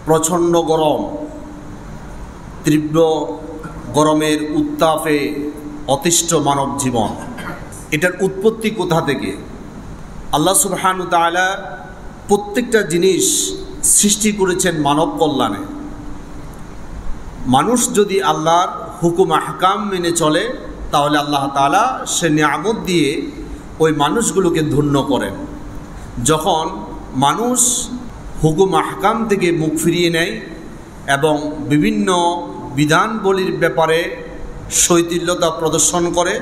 প্রচণ্ড গরম, তীব্র গরমের উত্তাপে অতিষ্ঠ মানব জীবন। এটার উৎপত্তি কোথা থেকে? আল্লাহ সুবহানাহু ওয়া তাআলা প্রত্যেকটা জিনিস সৃষ্টি করেছেন মানব কল্যাণে। মানুষ যদি আল্লাহর হুকুম আহকাম মেনে চলে তাহলে আল্লাহ তাআলা সে নিয়ামত দিয়ে ওই মানুষগুলোকে ধন্য করেন। যখন মানুষ হুকুম আহকাম থেকে মুখ ফিরিয়ে নেয় এবং বিভিন্ন বিধানবলীর ব্যাপারে শৈথিল্যতা প্রদর্শন করে,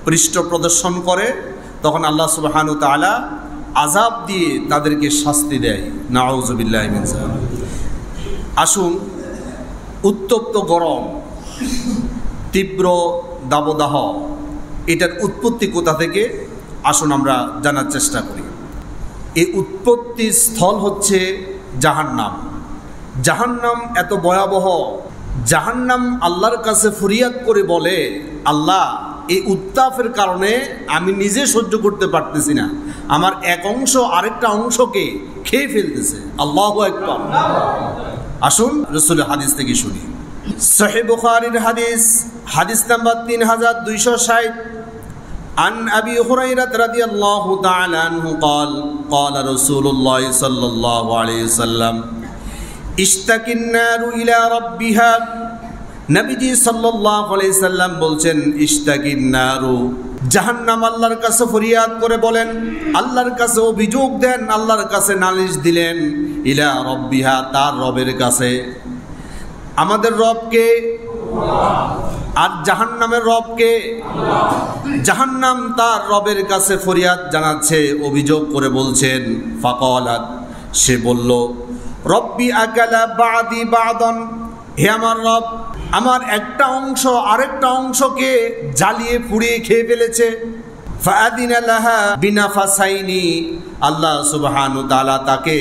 পৃষ্ঠ প্রদর্শন করে, তখন আল্লাহ সুবহানাহু ওয়া তাআলা আযাব দিয়ে তাদেরকে শাস্তি দেয়। নাউযুবিল্লাহি মিন যালিক। আসুন, উত্তপ্ত গরম, তীব্র দাবদাহ, এটার উৎপত্তি কোথা থেকে আসুন আমরা জানার চেষ্টা করি। এই উৎপত্তি স্থল হচ্ছে জাহান্নাম। জাহান্নাম এত ভয়াবহ, জাহান্নাম আল্লাহর কাছে ফরিয়াদ করে বলে, আল্লাহ এই উত্তাপের কারণে আমি নিজে সহ্য করতে পারতেছি না, আমার এক অংশ আরেকটা অংশকে খেয়ে ফেলতেছে। আল্লাহু আকবার। আসুন রাসূলের হাদিস থেকে শুনি। সহিহ বুখারীর হাদিস, হাদিস নাম্বার 3260। عن أبي هريرة رضي الله تعالى عنه قال قال رسول الله صلى الله عليه وسلم اشتكى النار إلى ربها। নবীজি সাল্লাল্লাহু আলাইহি সাল্লাম বলছেন, ইশতাকিন নারু, জাহান্নাম আল্লাহর কাছে ফরিয়াদ করে বলেন, আল্লাহর কাছে অভিযোগ দেন, আল্লাহর কাছে নালিশ দিলেন, ইলা রব্বিহা, তার রবের কাছে। আমাদের রবকে আর জাহান্নামের রবকে? জাহান্নাম তার রবের কাছে ফরিয়াদ জানাচ্ছে, অভিযোগ করে বলছেন, ফাকালাত, সে বলল, রব্বি আকালা বাদি বাদান, হে আমার রব, আমার একটা অংশ আরেকটা অংশকে জ্বালিয়ে পুড়িয়ে খেয়ে ফেলেছে। ফাআদিনা লাহা বিনাফাসাইনি, আল্লাহ সুবহানাহু ওয়া তাআলা তাকে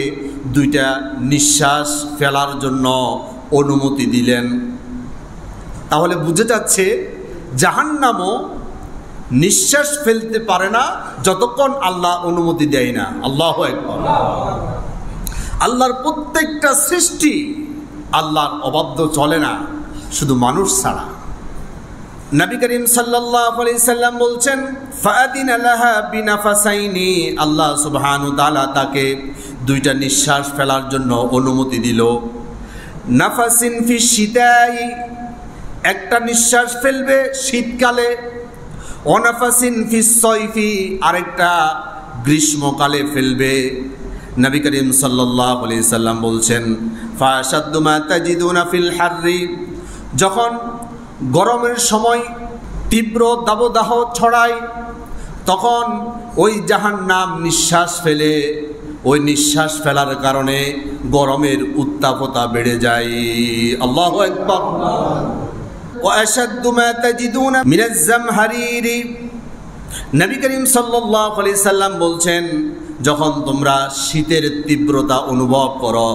দুইটা নিঃশ্বাস ফেলার জন্য অনুমতি দিলেন। তাহলে বুঝে যাচ্ছে জাহান্নামও নিঃশ্বাস ফেলতে পারে না যতক্ষণ আল্লাহ অনুমতি দেয় না। আল্লাহু আকবার। আল্লাহর প্রত্যেকটা সৃষ্টি আল্লাহর অবাধ্য চলে না, শুধু মানুষ ছাড়া। নবী করিম সাল্লাল্লাহু আলাইহি সাল্লাম বলছেন, ফাআদিনা লাহা বিনাফাসাইনি, আল্লাহ সুবহানাহু ওয়া তাআলা তাকে দুইটা নিঃশ্বাস ফেলার জন্য অনুমতি দিল। নাফাসিন ফি শিতাই, একটা নিঃশ্বাস ফেলবে শীতকালে, অনাফাসিন ফি সয়ফি, আরেকটা গ্রীষ্মকালে ফেলবে। নবী করিম সাল্লাল্লাহু আলাইহি সাল্লাম বলছেন, ফাশাদ্দু মা তাজিদুনা ফিল হাররি, যখন গরমের সময় তীব্র দাবদাহ ছড়ায় তখন ওই জাহান্নাম নিঃশ্বাস ফেলে, ওই নিঃশ্বাস ফেলার কারণে গরমের উত্তাপতা বেড়ে যায়। আল্লাহু আকবার। ওয়াশাদ্দু মা তাজিদুনা মিনাজ জামহারিরি, নবী করিম সাল্লাল্লাহু আলাইহি সাল্লাম বলছেন, যখন তোমরা শীতের তীব্রতা অনুভব করো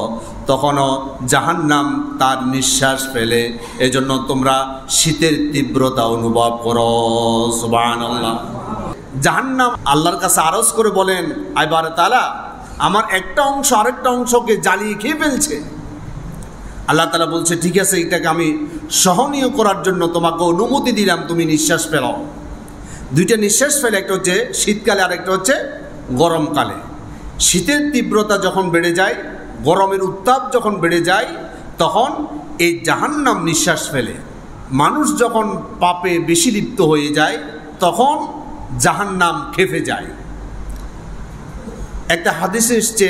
তখনও জাহান্নাম তার নিঃশ্বাস ফেলে, এজন্য তোমরা শীতের তীব্রতা অনুভব করো। সুবহানাল্লাহ। জাহান্নাম আল্লাহর কাছে আরজ করে বলেন, আইবার তাআলা, আমার একটা অংশ আরেকটা অংশকে জ্বালিয়ে খেয়ে ফেলছে। আল্লাহ তাআলা বলছে, ঠিক আছে, এটাকে আমি সহনীয় করার জন্য তোমাকে অনুমতি দিলাম, তুমি নিঃশ্বাস ফেলো। দুইটা নিঃশ্বাস ফেলে, একটা হচ্ছে শীতকালে আর একটা হচ্ছে গরমকালে। শীতের তীব্রতা যখন বেড়ে যায়, গরমের উত্তাপ যখন বেড়ে যায়, তখন এই জাহান্নাম নিঃশ্বাস ফেলে। মানুষ যখন পাপে বেশি লিপ্ত হয়ে যায় তখন জাহান্নাম খেপে যায়। একটা হাদিসে এসছে,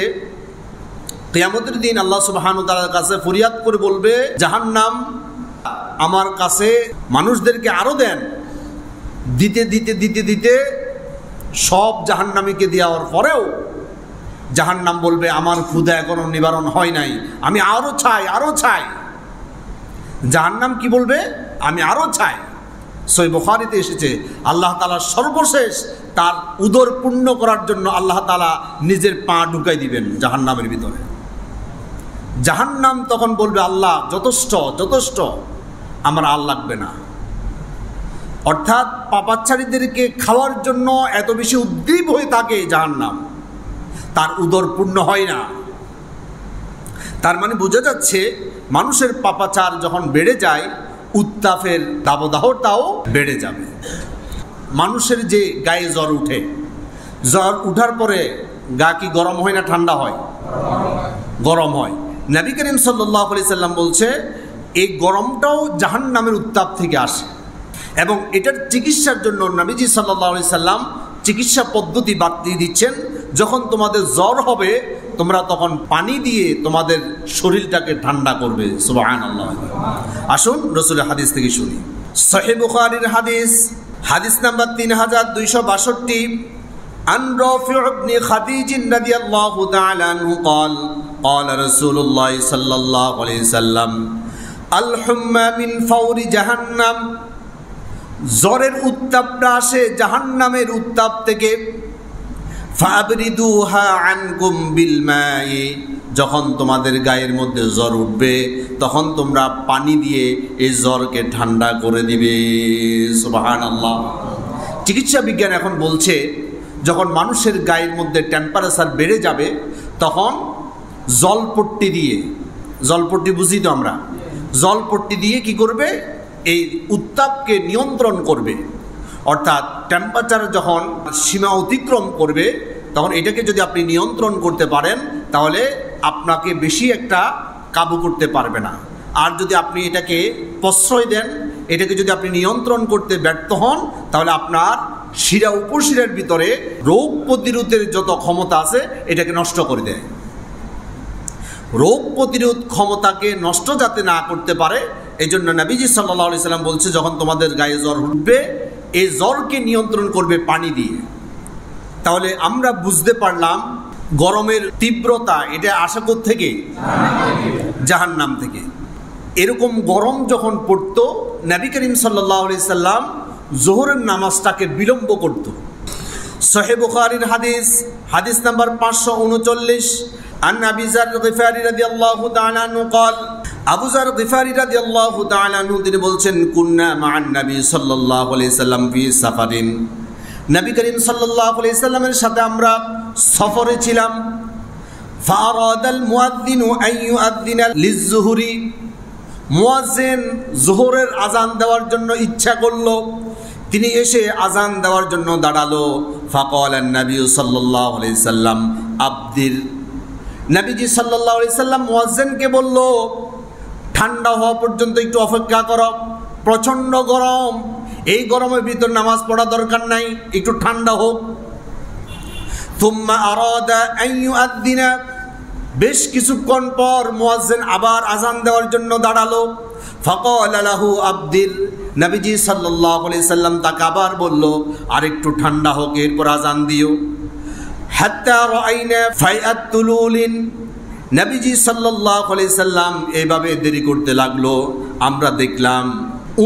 কিয়ামতের দিন আল্লাহ সুবহানাহু ওয়া তাআলার কাছে ফরিয়াদ করে বলবে, জাহান্নাম আমার কাছে মানুষদেরকে আরো দেন। দিতে দিতে দিতে দিতে সব জাহান্নামীকে দেওয়ার পরেও জাহান্নাম বলবে, আমার ক্ষুধা এখনো নিবারণ হয় নাই, আমি আরো চাই, আরো চাই। জাহান্নাম কি বলবে? আমি আরো চাই। সহিহ বুখারীতে এসেছে, আল্লাহ তাআলা সর্বশেষ তার উদর পূর্ণ করার জন্য আল্লাহ তাআলা নিজের পা ঢুকাই দিবেন জাহান্নামের ভিতরে। জাহান্নাম তখন বলবে, আল্লাহ যথেষ্ট, যথেষ্ট, আমার আর লাগবে না। অর্থাৎ পাপাচারীদেরকে খাওয়ার জন্য এত বেশি উদ্দীপ হয়ে থাকে জাহান্নাম, তার উদর পূর্ণ হয় না। তার মানে বোঝা যাচ্ছে মানুষের পাপাচার যখন বেড়ে যায় উত্তাপের দাবদাহটাও বেড়ে যাবে। মানুষের যে গায়ে জ্বর উঠে, জ্বর উঠার পরে গা কি গরম হয় না ঠান্ডা হয়? গরম হয়। নবী করিম সাল্লাল্লাহু আলাইহি সাল্লাম বলছে এই গরমটাও জাহান্নামের উত্তাপ থেকে আসে এবং এটার চিকিৎসার জন্য নবীজি সাল্লাল্লাহু আলাইহি সাল্লাম চিকিৎসা পদ্ধতি বাতলিয়ে দিচ্ছেন। যখন তোমাদের জ্বর হবে তোমরা তখন পানি দিয়ে তোমাদের শরীরটাকে ঠান্ডা করবে। সুবহানাল্লাহ। আসুন রাসূলের হাদিস থেকে শুনি। সহিহ বুখারীর হাদিস, হাদিস নাম্বার 3262। عن رافع بن خديج رضي الله تعالى عنه قال قال رسول الله صلى الله عليه وسلم الحمى من فور جهنم। জ্বরের উত্তাপটা আসে জাহান্নামের উত্তাপ থেকে। ফাবরিদুহা আনকুম বিল মাই। যখন তোমাদের গায়ের মধ্যে জ্বর উঠবে তখন তোমরা পানি দিয়ে এই জ্বরকে ঠান্ডা করে দিবে। সুবহানাল্লাহ। চিকিৎসা বিজ্ঞান এখন বলছে যখন মানুষের গায়ের মধ্যে টেম্পারেচার বেড়ে যাবে তখন জলপট্টি দিয়ে, জলপট্টি বুঝি তো আমরা, জলপট্টি দিয়ে কি করবে? এই উত্তাপকে নিয়ন্ত্রণ করবে। অর্থাৎ টেম্পারেচার যখন সীমা অতিক্রম করবে তখন এটাকে যদি আপনি নিয়ন্ত্রণ করতে পারেন তাহলে আপনাকে বেশি একটা কাবু করতে পারবে না। আর যদি আপনি এটাকে প্রশ্রয় দেন, এটাকে যদি আপনি নিয়ন্ত্রণ করতে ব্যর্থ হন তাহলে আপনার শিরা উপশিরার ভিতরে রোগ প্রতিরোধের যত ক্ষমতা আছে এটাকে নষ্ট করে দেয়। রোগ প্রতিরোধ ক্ষমতাকে নষ্ট যাতে না করতে পারে এই জন্য নবীজি সাল্লাল্লাহু আলাইহি সাল্লাম বলছে যখন তোমাদের গায়ে জ্বর উঠবে এই জ্বরকে নিয়ন্ত্রণ করবে পানি দিয়ে। তাহলে আমরা বুঝতে পারলাম গরমের তীব্রতা এটা আসা থেকে জাহান্নাম থেকে। এরকম গরম যখন পড়তো নবী করিম সাল্লাল্লাহু আলাইহি সাল্লাম যোহরের নামাজটাকে বিলম্ব করত। সহিহ বুখারীর হাদিস, হাদিস নাম্বার 539। আন আবি যার গিফারী রাদিয়াল্লাহু তাআলা আনহু قال আবু যার গিফারী রাদিয়াল্লাহু তাআলা আনহু তিনি বলছেন কুন্না মা'আন নবী সাল্লাল্লাহু আলাইহি সাল্লাম ফি সাফারিন। নবী করিম সাল্লাল্লাহু আলাইহি সাল্লামের সাথে আমরা সফরে ছিলাম। ফারাদাল মুয়াজ্জিনু আন ইউআযযিনা লিয-যুহরি। মুয়াজ্জিন যোহরের আজান দেওয়ার জন্য ইচ্ছা করলো, তিনি এসে আজান দেওয়ার জন্য দাঁড়ালো। ফাকালান নবী সাল্লাল্লাহু আলাইহি সাল্লাম আবদির। নবীজি সাল্লাল্লাহু আলাইহি সাল্লাম মুয়াজ্জিনকে বলল ঠান্ডা হওয়া পর্যন্ত একটু অপেক্ষা করো, প্রচণ্ড গরম, এই গরমের ভিতর নামাজ পড়া দরকার নাই, একটু ঠান্ডা হোক। থুম্মা আরাদা আন ইউআযযিনা। বেশ কিছুক্ষণ পর মুয়াজ্জিন আবার আজান দেওয়ার জন্য দাঁড়ালো। ফাকালা লাহু আবদির। নবীজি সাল্লাল্লাহু আলাইহি সাল্লাম তাকে আবার বলল আর একটু ঠান্ডা হোক এরপর আজান দিও। হাত্তা রাআইনা ফাইআত তুলুলিন। নবীজি সাল্লাল্লাহু আলাইহি সাল্লাম এইভাবে দেরি করতে লাগলো। আমরা দেখলাম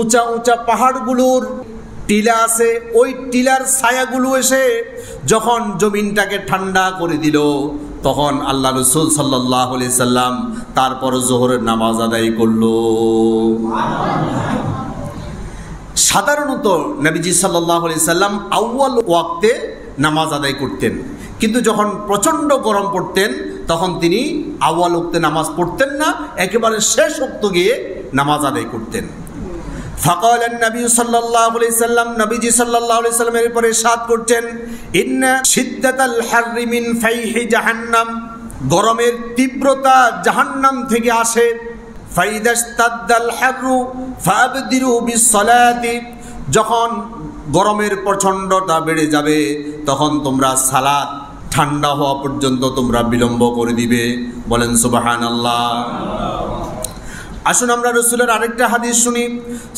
উঁচা উঁচা পাহাড়গুলোর টিলা আছে, ওই টিলার ছায়াগুলো এসে যখন জমিনটাকে ঠান্ডা করে দিল তখন আল্লাহ রাসূল সাল্লাল্লাহু আলাইহি সাল্লাম তারপর যোহরের নামাজ আদায় করলো। সাধারণত নবীজি সাল্লাল্লাহু আলাইহি সাল্লাম আউয়াল ওয়াক্তে নামাজ আদায় করতেন, কিন্তু যখন প্রচণ্ড গরম পড়তেন তখন তিনি আউয়াল ওয়াক্তে নামাজ পড়তেন না, একেবারে শেষ ওয়াক্ত গিয়ে নামাজ আদায় করতেন। ফাকালান নবী সাল্লাল্লাহু আলাইহি সাল্লাম, নবীজি সাল্লাল্লাহু আলাইহি সাল্লাম এরপরে ইরশাদ করছেন ইন্না শিদ্দাতাল হাররি মিন ফাইহি জাহান্নাম। গরমের তীব্রতা জাহান্নাম থেকে আসে। ফাইদাস্তাদাল হাররু ফাবদিরু বিসসালাতি। যখন গরমের প্রচণ্ডতা বেড়ে যাবে তখন তোমরা সালাত ঠান্ডা হওয়া পর্যন্ত তোমরা বিলম্ব করে দিবে। বলেন সুবহানাল্লাহ। আসুন আমরা রাসূলের আরেকটা হাদিস শুনি।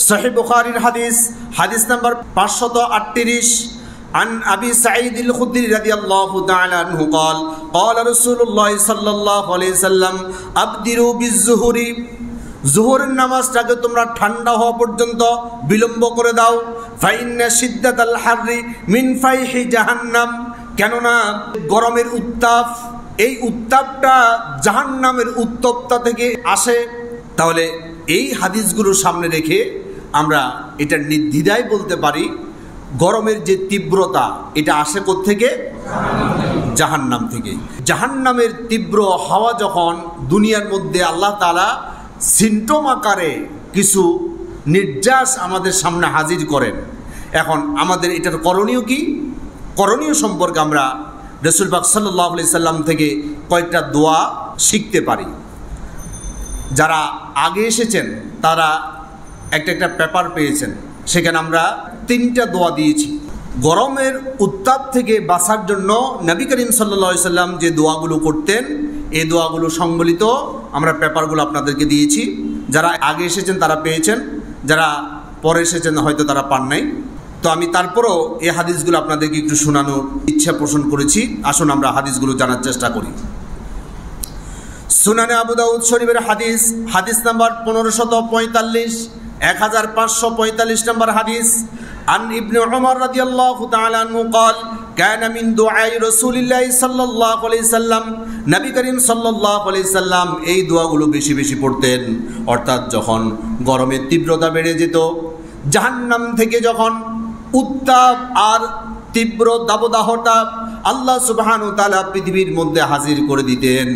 সহিহ বুখারীর হাদিস, হাদিস নাম্বার 538। عن أبي سعيد الخدري رضي الله تعالى عنه قال قال رسول الله صلى الله عليه وسلم أبدروا بالظهر। যোহরের নামাজটাকে তোমরা ঠান্ডা হওয়া পর্যন্ত বিলম্ব করে দাও। ফাইন্না শিদ্দাতাল হাররি মিন ফাইহি জাহান্নাম। কেননা গরমের উত্তাপ, এই উত্তাপটা জাহান্নামের উত্তপ্তা থেকে আসে। তাহলে এই হাদিসগুলো সামনে রেখে আমরা এটা নির্দ্বিধায় বলতে পারি গরমের যে তীব্রতা এটা আসে কোত্থেকে? জাহান্নাম থেকে। জাহান্নামের তীব্র হাওয়া যখন দুনিয়ার মধ্যে আল্লাহ তাআলা সিমটম আকারে কিছু নির্যাস আমাদের সামনে হাজির করেন, এখন আমাদের এটার করণীয় কি? করণীয় সম্পর্কে আমরা রাসূল পাক সাল্লাল্লাহু আলাইহি সাল্লাম থেকে কয়েকটা দোয়া শিখতে পারি। যারা আগে এসেছেন তারা একটা পেপার পেয়েছেন, সেখানে আমরা 3টা দোয়া দিয়েছি। গরমের উত্তাপ থেকে বাঁচার জন্য নবী করিম সাল্লাল্লাহু আলাইহি সাল্লাম যে দোয়াগুলো করতেন, এই দোয়াগুলো সংবলিত আমরা পেপারগুলো আপনাদেরকে দিয়েছি। যারা আগে এসেছেন তারা পেয়েছেন, যারা পরে এসেছেন হয়তো তারা পান নাই। তো আমি তারপরও এই হাদিসগুলো আপনাদেরকে একটু শোনানোর ইচ্ছা পোষণ করেছি। আসুন আমরা হাদিসগুলো জানার চেষ্টা করি। সুনানে আবু দাউদ শরীফের হাদিস, হাদিস নাম্বার 1545, 1545 নম্বর হাদিস। আন ইবনে উমর রাদিয়াল্লাহু তাআলা আনহু قال كان من دعاء رسول الله صلى الله عليه وسلم, নবী করিম সাল্লাল্লাহু আলাইহি সাল্লাম এই দোয়াগুলো বেশি বেশি পড়তেন। অর্থাৎ যখন গরমের তীব্রতা বেড়ে যেত, জাহান্নাম থেকে যখন উত্তাপ আর তীব্র দাবদাহটা আল্লাহ সুবহানাহু ওয়া তাআলা পৃথিবীর মধ্যে হাজির করে দিতেন,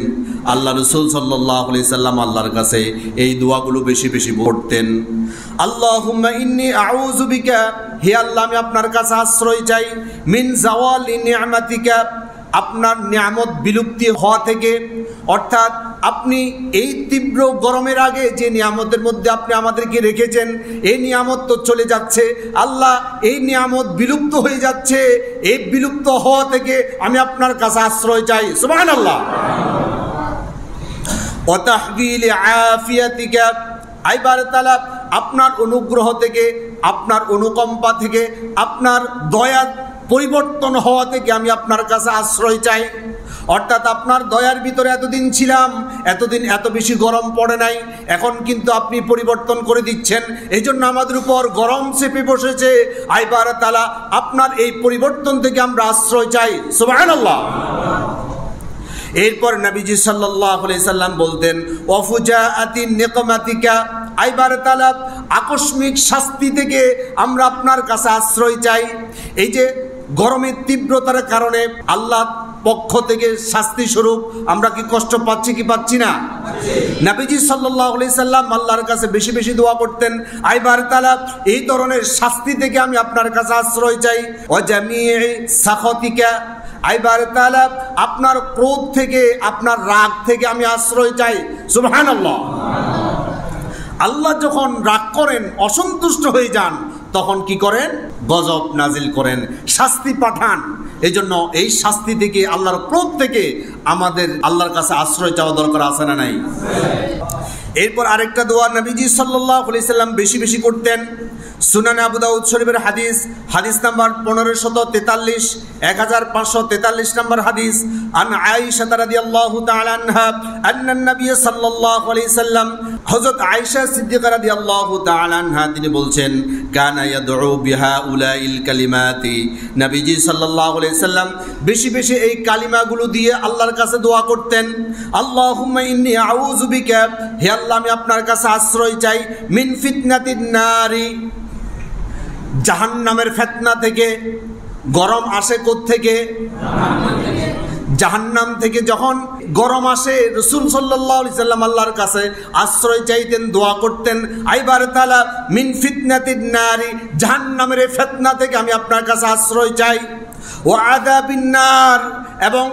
আল্লাহ রাসূল সাল্লাল্লাহু আলাইহি সাল্লাম আল্লাহর কাছে এই দোয়াগুলো বেশি বেশি পড়তেন। আল্লাহুম্মা ইন্নী আউযু বিকা, হে আল্লাহ আমি আপনার কাছে আশ্রয় চাই, মিন জাওয়ালি নি'মাতিকা, আপনার নিয়ামত বিলুপ্তি হওয়া থেকে। অর্থাৎ আপনি এই তীব্র গরমের আগে যে নিয়ামতের মধ্যে আপনি আমাদেরকে রেখেছেন, এই নিয়ামত তো চলে যাচ্ছে আল্লাহ, এই নিয়ামত বিলুপ্ত হয়ে যাচ্ছে, এই বিলুপ্ত হওয়া থেকে আমি আপনার কাছে আশ্রয় চাই। সুবহানাল্লাহ। ওয়া তাহবিল আফিয়াতিকা, আইবার তাআলা আপনার অনুগ্রহ থেকে, আপনার অনুকম্পা থেকে, আপনার দয়া পরিবর্তন হওয়া থেকে আমি আপনার কাছে আশ্রয় চাই। অর্থাৎ আপনার দয়ার ভিতরে এতদিন ছিলাম, এতদিন এত বেশি গরম পড়ে নাই, এখন কিন্তু আপনি পরিবর্তন করে দিচ্ছেন, এই জন্য আমাদের উপর গরম চেপে বসেছে। আইবার তাআলা আপনার এই পরিবর্তন থেকে আমরা আশ্রয় চাই। সুবহানাল্লাহ। এরপর নবীজি সাল্লাল্লাহু আলাইহি সাল্লাম বলতেন, ওয়াফুজাআতিন নিকমাতিকা, আইবার তাআলা আকস্মিক শাস্তি থেকে আমরা আপনার কাছে আশ্রয় চাই। এই যে গরমের তীব্রতার কারণে আল্লাহ পক্ষ থেকে শাস্তি স্বরূপ আমরা কি কষ্ট পাচ্ছি কি পাচ্ছি না? নবীজি সাল্লাল্লাহু আলাইহি সাল্লাম আল্লাহর কাছে বেশি বেশি দোয়া করতেন, আইবার তাআলা এই ধরনের শাস্তি থেকে আমি আপনার কাছে আশ্রয় চাই। ওয়া জামিই সাখাতিকা, আইবার তাআলা আপনার ক্রোধ থেকে, আপনার রাগ থেকে আমি আশ্রয় চাই। সুবহানাল্লাহ। আল্লাহ যখন রাগ করেন, অসন্তুষ্ট হয়ে যান, তখন কি করেন? গজব নাজিল করেন, শাস্তি পাঠান। এই জন্য এই শাস্তি থেকে, আল্লাহর ক্রোধ থেকে আমাদের আল্লাহর কাছে আশ্রয় চাওয়া দরকার আছে না নাই? এরপর আরেকটা দোয়া নবীজি সাল্লাল্লাহু আলাইহি সাল্লাম বেশি বেশি করতেন। সুনানে আবু দাউদ শরীফের হাদিস, হাদিস নাম্বার 1543, 1543 নম্বর হাদিস। আন আয়েশা রাদিয়াল্লাহু তাআলা আনহা আন্না নবী সাল্লাল্লাহু আলাইহি সাল্লাম, হযরত আয়েশা সিদ্দিকা রাদিয়াল্লাহু তাআলা আনহা তিনি বলছেন, কানা ইয়াদউ বিহা উলাইল কালিমাতি, নবীজি সাল্লাল্লাহু আলাইহি সাল্লাম বেশি বেশি এই কালিমাগুলো দিয়ে আল্লাহর কাছে দোয়া করতেন। আল্লাহুম্মা ইন্নী আউযু বিকা, হে আল্লাহ আমি আপনার কাছে আশ্রয় চাই, মিন ফিতনাতিন নারি, জাহান্নামের ফিতনা থেকে। গরম আসে কোত্থেকে? জাহান্নাম থেকে। যখন গরম আসে রাসূল সাল্লাল্লাহু আলাইহি সাল্লাম আল্লাহর কাছে আশ্রয় চাইতেন, দোয়া করতেন, আইবার তাআলা মিন ফিতনাতিন নারি, জাহান্নামের ফিতনা থেকে আমি আপনার কাছে আশ্রয় চাই। ওয়া আযাবিন নার, এবং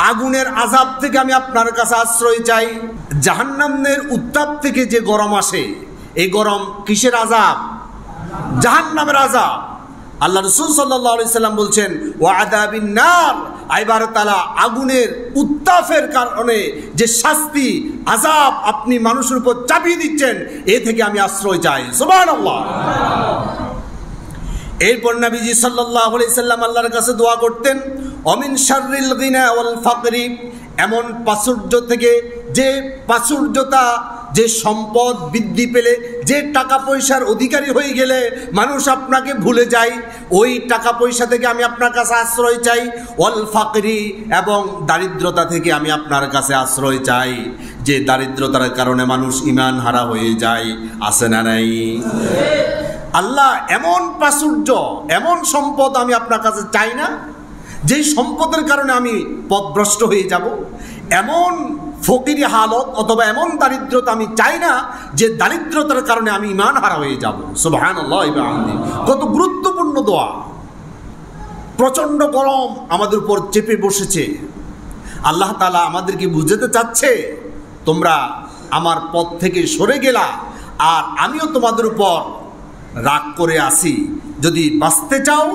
আগুনের আযাব থেকে আমি আপনার কাছে আশ্রয় চাই। জাহান্নামের উত্তাপ থেকে যে গরম আসে, এই গরম কিসের আযাব? জাহান্নামের আযাব। আল্লাহ রাসূল সাল্লাল্লাহু আলাইহি সাল্লাম বলছেন, ওয়া আযাবিন নার, আইবার তাআলা আগুনের উত্তাপের কারণে যে শাস্তি, আযাব আপনি মানুষের উপর চাপিয়ে দিচ্ছেন, এ থেকে আমি আশ্রয় চাই। সুবহানাল্লাহ। এরপর নবীজি সাল্লাল্লাহু আলাইহি সাল্লাম আল্লাহর কাছে দোয়া করতেন, অমিন শাররিল গিনা ওয়াল ফাকরি, এমন প্রাচুর্য থেকে, যে প্রাচুর্যতা, যে সম্পদ বৃদ্ধি পেলে, যে টাকা পয়সার অধিকারী হয়ে গেলে মানুষ আপনাকে ভুলে যায়, ওই টাকা পয়সা থেকে আমি আপনার কাছে আশ্রয় চাই। ওয়াল ফাকরি, এবং দারিদ্রতা থেকে আমি আপনার কাছে আশ্রয় চাই, যে দারিদ্রতার কারণে মানুষ ঈমান হারা হয়ে যায়, আছে না নাই? আল্লাহ এমন প্রাচুর্য, এমন সম্পদ আমি আপনার কাছে চাই না যেই সম্পদের কারণে আমি পথভ্রষ্ট হয়ে যাব, এমন ফকিরি হালত অথবা এমন দারিদ্রতা আমি চাই না যে দারিদ্রতার কারণে আমি ঈমান হারা হয়ে যাব। সুবহানাল্লাহ। কত গুরুত্বপূর্ণ দোয়া। প্রচণ্ড গরম আমাদের উপর চেপে বসেছে, আল্লাহ তাআলা আমাদেরকে বুঝাতে চাচ্ছে তোমরা আমার পথ থেকে সরে গেলা আর আমিও তোমাদের উপর রাগ করে আসি। যদি বাঁচতে চাও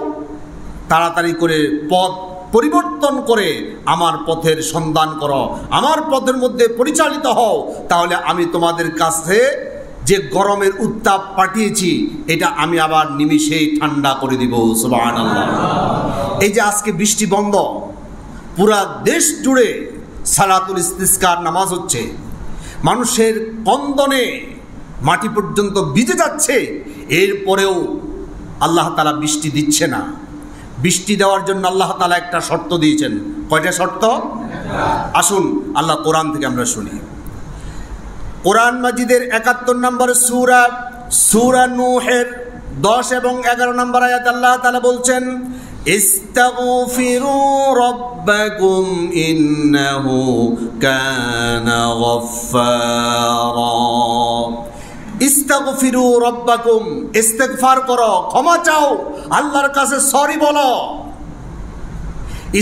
তাড়াতাড়ি করে পথ পরিবর্তন করে আমার পথের সন্ধান করো, আমার পথের মধ্যে পরিচালিত হও, তাহলে আমি তোমাদের কাছে যে গরমের উত্তাপ পাঠিয়েছি এটা আমি আবার নিমিষেই ঠান্ডা করে দিব। সুবহানাল্লাহ। এই যে আজকে বৃষ্টি বন্ধ, পুরা দেশ জুড়ে সালাতুল ইস্তিসকার নামাজ হচ্ছে, মানুষের কন্দনে মাটি পর্যন্ত ভিজে যাচ্ছে, এরপরেও আল্লাহ তাআলা বৃষ্টি দিচ্ছে না। বৃষ্টি দেওয়ার জন্য আল্লাহ তাআলা একটা শর্ত দিয়েছেন। কয়টা শর্ত? আসুন আল্লাহ কোরআন থেকে আমরা শুনি। কোরআন মাজিদের ৭১ নম্বর সূরা নূহের 10 এবং 11 নম্বর আয়াত আল্লাহ তাআলা বলছেন, ইস্তাগফিরু রাব্বাকুম ইন্নাহু কানা গফফারা। ইস্তাগফিরু রাব্বাকুম, ইস্তিগফার করো, ক্ষমা চাও, আল্লাহর কাছে সরি বলো।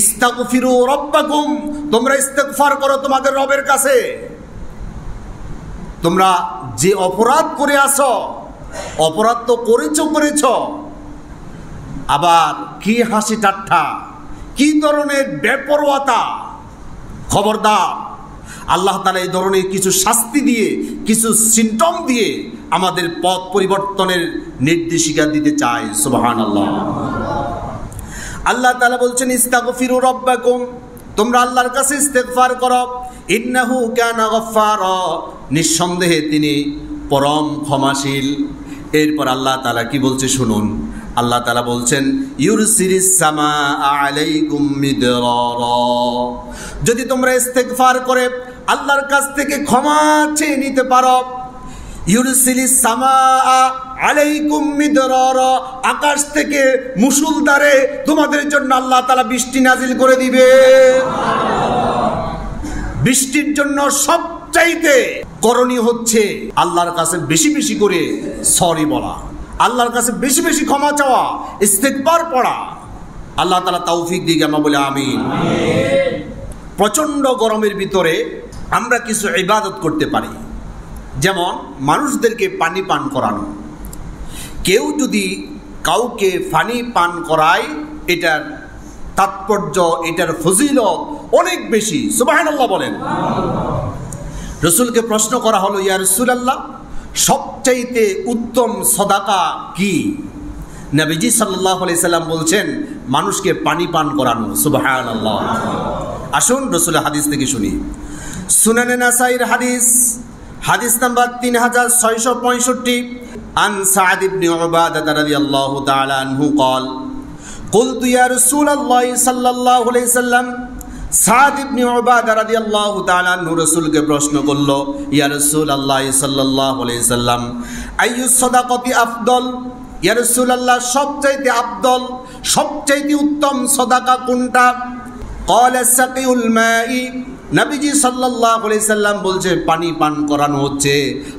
ইস্তাগফিরু রাব্বাকুম, তোমরা ইস্তিগফার করো তোমাদের রবের কাছে। তোমরা যে অপরাধ করে আসো, অপরাধ তো করেছ, আবার কি হাসি ঠাট্টা, কি ধরনের বেপরোয়াতা! খবরদার, আল্লাহ তাআলা এই ধরনের কিছু শাস্তি দিয়ে, কিছু সিম্পটম দিয়ে আমাদের পথ পরিবর্তনের নির্দেশিকা দিতে চায়। সুবহানাল্লাহ। আল্লাহ তাআলা বলছেন, ইস্তাগফিরু রাব্বাকুম, তোমরা আল্লাহর কাছে ইস্তিগফার করো, ইন্নাহু কানা গফফারা, নিঃসন্দেহে তিনি পরম ক্ষমাশীল। এরপর আল্লাহ তাআলা কি বলছে শুনুন। আল্লাহ তাআলা বলছেন, ইউরসিলিস সামাআ আলাইকুম মিদরারা, যদি তোমরা ইস্তিগফার করে আল্লাহর কাছ থেকে ক্ষমা চেয়ে নিতে পারো, ইউরসিলিস সামাআ আলাইকুম মিদরারা, আকাশ থেকে মুষলধারে তোমাদের জন্য আল্লাহ তাআলা বৃষ্টি নাজিল করে দিবে। বৃষ্টির জন্য সবচাইতে করণীয় হচ্ছে আল্লাহর কাছে বেশি বেশি করে সরি বলা, আল্লাহর কাছে বেশি বেশি ক্ষমা চাওয়া, ইস্তিগফার পড়া। আল্লাহ তাআলা তৌফিক দিক, আমরা বলি আমিন। প্রচণ্ড গরমের ভিতরে আমরা কিছু ইবাদত করতে পারি, যেমন মানুষদেরকে পানি পান করানো। কেউ যদি কাউকে পানি পান করায়, এটার তাৎপর্য, এটার ফজিলত অনেক বেশি। সুবহানাল্লাহ বলেন। রাসূলকে প্রশ্ন করা হলো, ইয়া রাসূলুল্লাহ, সবচাইতে উত্তম সাদাকা কি? নবীজি সাল্লাল্লাহু আলাইহি সাল্লাম বলছেন, মানুষকে পানি পান করানো। সুবহানাল্লাহ। আসুন রাসূলের হাদিস থেকে শুনি। সুনানে নাসাইর হাদিস নাম্বার 3665, আন সাদ ইবনে উবাদা রাদিয়াল্লাহু তাআলা আনহু قال قلت يا رسول الله صلى الله عليه وسلم, সাদ ইবনে উবাদা রাদিয়াল্লাহু তাআলা আনহু রাসূলকে প্রশ্ন করলো, ইয়া রাসূলুল্লাহ সাল্লাল্লাহু আলাইহি সাল্লাম, আইয়ু সাদাকাতি আফদল, ইয়া রাসূলুল্লাহ সবচাইতে আফদল, সবচাইতে উত্তম সাদাকা কোনটা? ক্বালা সাকিউল মাই, নবীজি সাল্লাল্লাহু আলাইহি সাল্লাম বলছে, পানি পান করানো হচ্ছে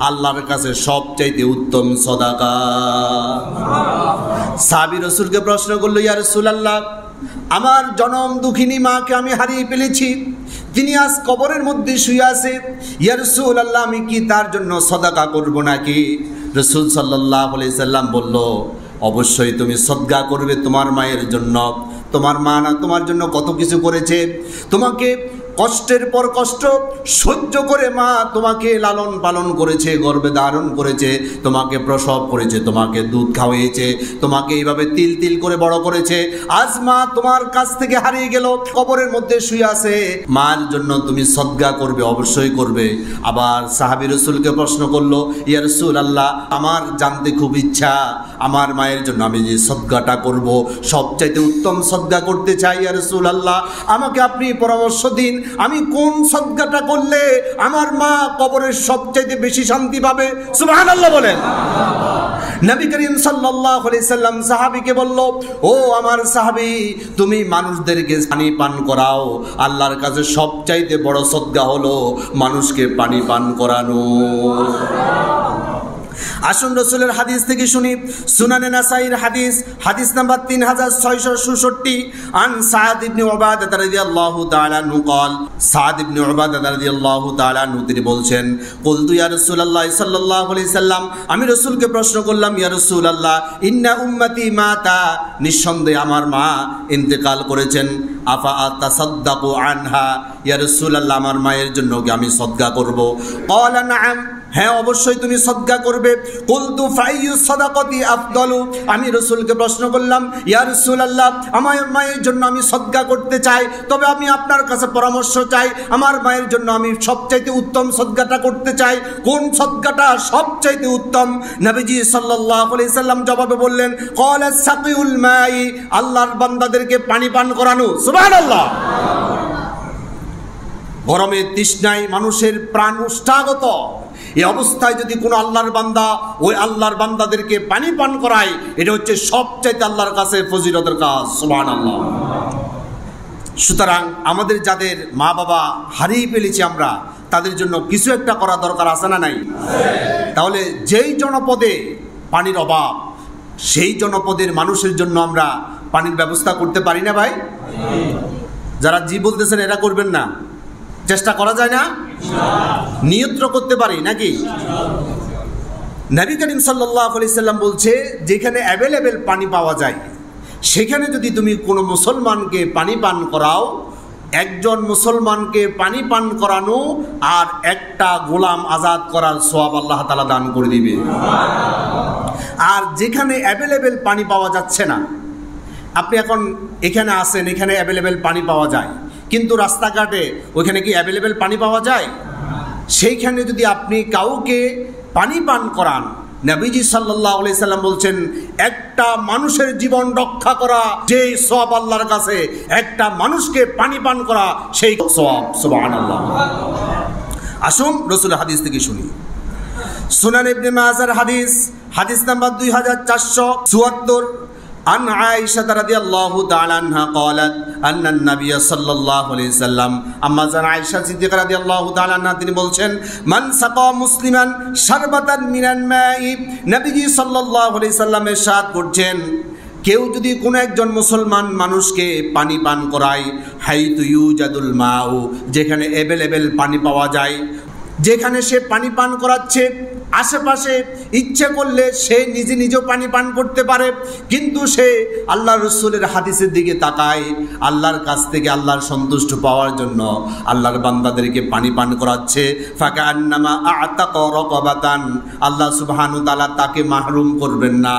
আল্লাহর কাছে সবচাইতে উত্তম সাদাকা। সাহাবী রাসূলকে প্রশ্ন করলো, ইয়া রাসূলুল্লাহ, আমার জনম দুঃখিনী মাকে আমি হারিয়ে ফেলেছি, তিনি আজ কবরের মধ্যে শুয়ে আছে, ইয়া রাসূলুল্লাহ, আমি কি তার জন্য সাদাকা করব নাকি? রাসূল সাল্লাল্লাহু আলাইহি সাল্লাম বলল, অবশ্যই তুমি সদকা করবে তোমার মায়ের জন্য। তোমার মা না তোমার জন্য কত কিছু করেছে, তোমাকে কষ্টের পর কষ্ট সহ্য করে মা তোমাকে লালন পালন করেছে, গর্ভে ধারণ করেছে, তোমাকে প্রসব করেছে, তোমাকে দুধ খাওয়িয়েছে, তোমাকে এইভাবে তিল তিল করে বড় করেছে। আজ মা তোমার কাছ থেকে হারিয়ে গেল, কবরের মধ্যে শুয়ে আছে, মার জন্য তুমি সদকা করবে, অবশ্যই করবে। আবার সাহাবী রাসূলকে প্রশ্ন করলো, ইয়া রাসূলুল্লাহ, আমার জানতে খুব ইচ্ছা, আমার মায়ের জন্য আমি যে সদকাটা করব, সবচাইতে উত্তম সদকা করতে চাই, ইয়া রাসূলুল্লাহ, আমাকে আপনি পরামর্শ দিন, আমি কোন সদকাটা করলে আমার মা কবরের সবচেয়ে বেশি শান্তি পাবে? সুবহানাল্লাহ বলেন। নবী করিম সাল্লাল্লাহু আলাইহি সাল্লাম সাহাবীকে বলল, ও আমার সাহাবী, তুমি মানুষদেরকে পানি পান করাও। আল্লাহর কাছে সবচাইতে বড় সদকা হলো মানুষকে পানি পান করানো। আসুন রাসূলের হাদিস থেকে শুনি। সুনানে নাসাইর হাদিস, হাদিস নাম্বার 3666, আন সাদ ইবনে উবাদা রাদিয়াল্লাহু তাআলা আনহু قال, সাদ ইবনে উবাদা রাদিয়াল্লাহু তাআলা আনহু তিনি বলছেন, কুলতু ইয়া রাসূলুল্লাহ সাল্লাল্লাহু আলাইহি সাল্লাম, আমি রাসূলকে প্রশ্ন করলাম, ইয়া রাসূলুল্লাহ, ইন্না উম্মতি মাতা, নিঃসন্দেহে আমার মা ইন্তেকাল করেছেন, আফা আতাসাদ্দাকু আনহা, ইয়া রাসূলুল্লাহ, আমার মায়ের জন্য কি আমি সদকা করব? ক্বালা নাআম, হ্যাঁ অবশ্যই তুমি সদকা করবে। কুলতু ফাইয়ু সাদাকাতি আফদালু, আমি রাসূলকে প্রশ্ন করলাম, ইয়া রাসূলুল্লাহ, আমার মায়ের জন্য আমি সদকা করতে চাই, তবে আমি আপনার কাছে পরামর্শ চাই, আমার মায়ের জন্য আমি সবচাইতে উত্তম সদকাটা করতে চাই, কোন সদকাটা সবচাইতে উত্তম? নবীজি সাল্লাল্লাহু আলাইহি সাল্লাম জবাবে বললেন, ক্বালা সাকিউল মাই, আল্লাহর বান্দাদেরকে পানি পান করানো। সুবহানাল্লাহ। গরমে তৃষ্ণায় মানুষের প্রাণ উষ্ঠাগত, এই অবস্থায় যদি কোনো আল্লাহর বান্দা ওই আল্লাহর বান্দাদেরকে পানি পান করায়, এটা হচ্ছে সবচাইতে আল্লাহর কাছে ফজিলতের কাজ। সুবহানাল্লাহ। সুতরাং আমাদের যাদের মা বাবা হারিয়ে ফেলেছি আমরা, তাদের জন্য কিছু একটা করা দরকার আছে না নাই? তাহলে যেই জনপদে পানির অভাব, সেই জনপদের মানুষের জন্য আমরা পানির ব্যবস্থা করতে পারি না ভাই? যারা জি বলতেছেন এরা করবেন না, চেষ্টা করা যায় না? নিয়ত করতে পারি নাকি? নবী করিম সাল্লাল্লাহু আলাইহি সাল্লাম বলছে, যেখানে অ্যাভেলেবেল পানি পাওয়া যায় সেখানে যদি তুমি কোনো মুসলমানকে পানি পান করাও, একজন মুসলমানকে পানি পান করানো আর একটা গোলাম আজাদ করার সওয়াব আল্লাহ তাআলা দান করে দিবে। আর যেখানে অ্যাভেলেবেল পানি পাওয়া যাচ্ছে না, আপনি এখন এখানে আসেন, এখানে অ্যাভেলেবেল পানি পাওয়া যায়, কিন্তু রাস্তাঘাটে ওইখানে কি অ্যাভেলেবেল পানি পাওয়া যায়? সেইখানে যদি আপনি কাউকে পানি পান করান, নবীজি সাল্লাল্লাহু আলাইহি সাল্লাম বলছেন, একটা মানুষের জীবন রক্ষা করা যে সওয়াব আল্লাহর কাছে, একটা মানুষকে পানি পান করা সেই সওয়াব। সুবহানাল্লাহ। আসুন রাসূলের হাদিস থেকে শুনি। সুনান ইবনে মাজার হাদিস, হাদিস নাম্বার 2474, عن عائشة رضي الله تعالى عنها قالت أن النبي صلى الله عليه وسلم, أما زن عائشة صديقة رضي الله تعالى عنها তিনি বলছেন, মান সাকা মুসলিমান শারবাতান মিনাল মাই, নবীজি সাল্লাল্লাহু আলাইহি সাল্লাম ইরশাদ করছেন, কেউ যদি কোনো একজন মুসলমান মানুষকে পানি পান করায়, হাইতু ইউজাদুল মাউ, যেখানে অ্যাভেলেবেল পানি পাওয়া যায়, যেখানে সে পানি পান করাচ্ছে আশেপাশে ইচ্ছে করলে সে নিজে নিজেও পানি পান করতে পারে, কিন্তু সে আল্লাহর রাসূলের হাদিসের দিকে তাকায়, আল্লাহর কাছ থেকে আল্লাহর সন্তুষ্ট পাওয়ার জন্য আল্লাহর বান্দাদেরকে পানি পান করাচ্ছে, ফাকান্নামা আ'তাকা রাকাবাতান, আল্লাহ সুবহানাহু ওয়া তাআলা তাকে মাহরুম করবেন না।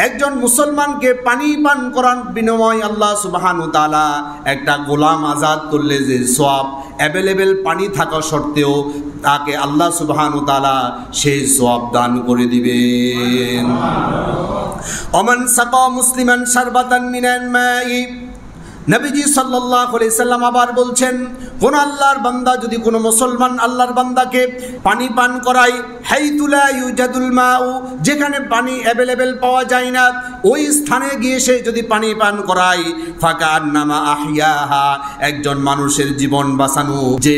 একজন মুসলমানকে পানি পান করার বিনিময়ে আল্লাহ সুবহানাহু ওয়া তাআলা একটা গোলাম আজাদ করলে যে সওয়াব, অ্যাভেলেবেল পানি থাকা সত্ত্বেও তাকে আল্লাহ সুবহানাহু ওয়া তাআলা সেই সওয়াব দান করে দিবেন। ওমান সাকা মুসলিমান শারবাতান মিনাল মাই, নবীজি সাল্লাল্লাহু আলাইহি সাল্লাম আবার বলছেন, কোন আল্লাহর বান্দা যদি কোনো মুসলমান আল্লাহর বান্দাকে পানি পান করায়, হাইতু লা ইউজাদুল মাউ, যেখানে পানি অ্যাভেলেবেল পাওয়া যায় না, ওই স্থানে গিয়ে সে যদি পানি পান করায়, ফাকান্নামা আহইয়াহা, একজন মানুষের জীবন বাঁচানো যে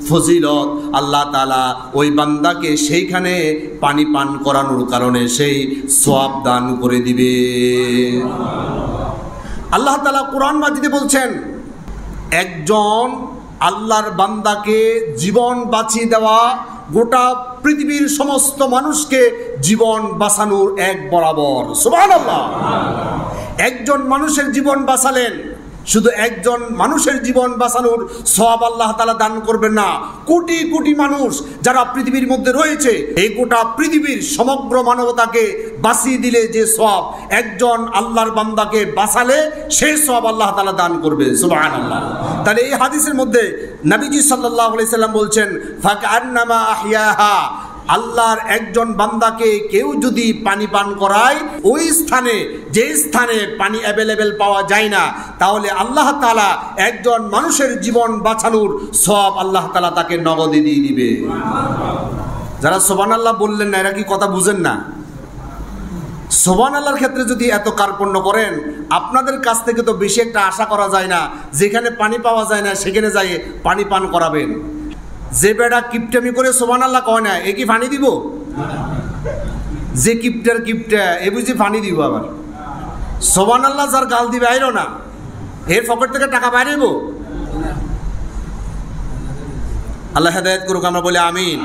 ফজিলত, আল্লাহ তাআলা ওই বান্দাকে সেইখানে পানি পান করানোর কারণে সেই সওয়াব দান করে দিবে। আল্লাহ তাআলা কোরআন মাজিদে বলছেন, একজন আল্লাহর বান্দাকে জীবন বাঁচিয়ে দেওয়া গোটা পৃথিবীর সমস্ত মানুষকে জীবন বাঁচানোর এক বরাবর। সুবহানাল্লাহ। একজন মানুষের জীবন বাঁচালেন, শুধু একজন মানুষের জীবন বাঁচানোর সওয়াব আল্লাহ তাআলা দান করবেন না, কোটি কোটি মানুষ যারা পৃথিবীর মধ্যে রয়েছে, এই গোটা পৃথিবীর সমগ্র মানবতাকে বাঁচিয়ে দিলে যে সওয়াব, একজন আল্লাহর বান্দাকে বাঁচালে সেই সওয়াব আল্লাহ তাআলা দান করবে। সুবহানাল্লাহ। তাহলে এই হাদিসের মধ্যে নবীজি সাল্লাল্লাহু আলাইহি সাল্লাম বলছেন, ফাকান্নামা আহইয়াহা, আল্লাহর একজন বান্দাকে কেউ যদি পানি পান করায় ওই স্থানে, যে স্থানে পানি অ্যাভেলেবেল পাওয়া যায় না, তাহলে আল্লাহ তাআলা একজন মানুষের জীবন বাঁচানোর সওয়াব আল্লাহ তাআলা তাকে নগদে দিয়ে দিবে। যারা সুবহানাল্লাহ বললেন না, এরা কি কথা বুঝেন না? সুবহানাল্লাহর ক্ষেত্রে যদি এত কার্পণ্য করেন, আপনাদের কাছ থেকে তো বেশি একটা আশা করা যায় না। যেখানে পানি পাওয়া যায় না সেখানে যাই পানি পান করাবেন। যে বেড়া কিপটামি করে সুবহানাল্লাহ কয় না, এ কি পানি দিব? যে কিপটা এ বুঝি পানি দিব? আবার সুবহানাল্লাহ যার গাল দিবে আইরো না, এর পকেট থেকে টাকা বাইরেব। আল্লাহ হেদায়েত করুক, আমরা বলি আমিন।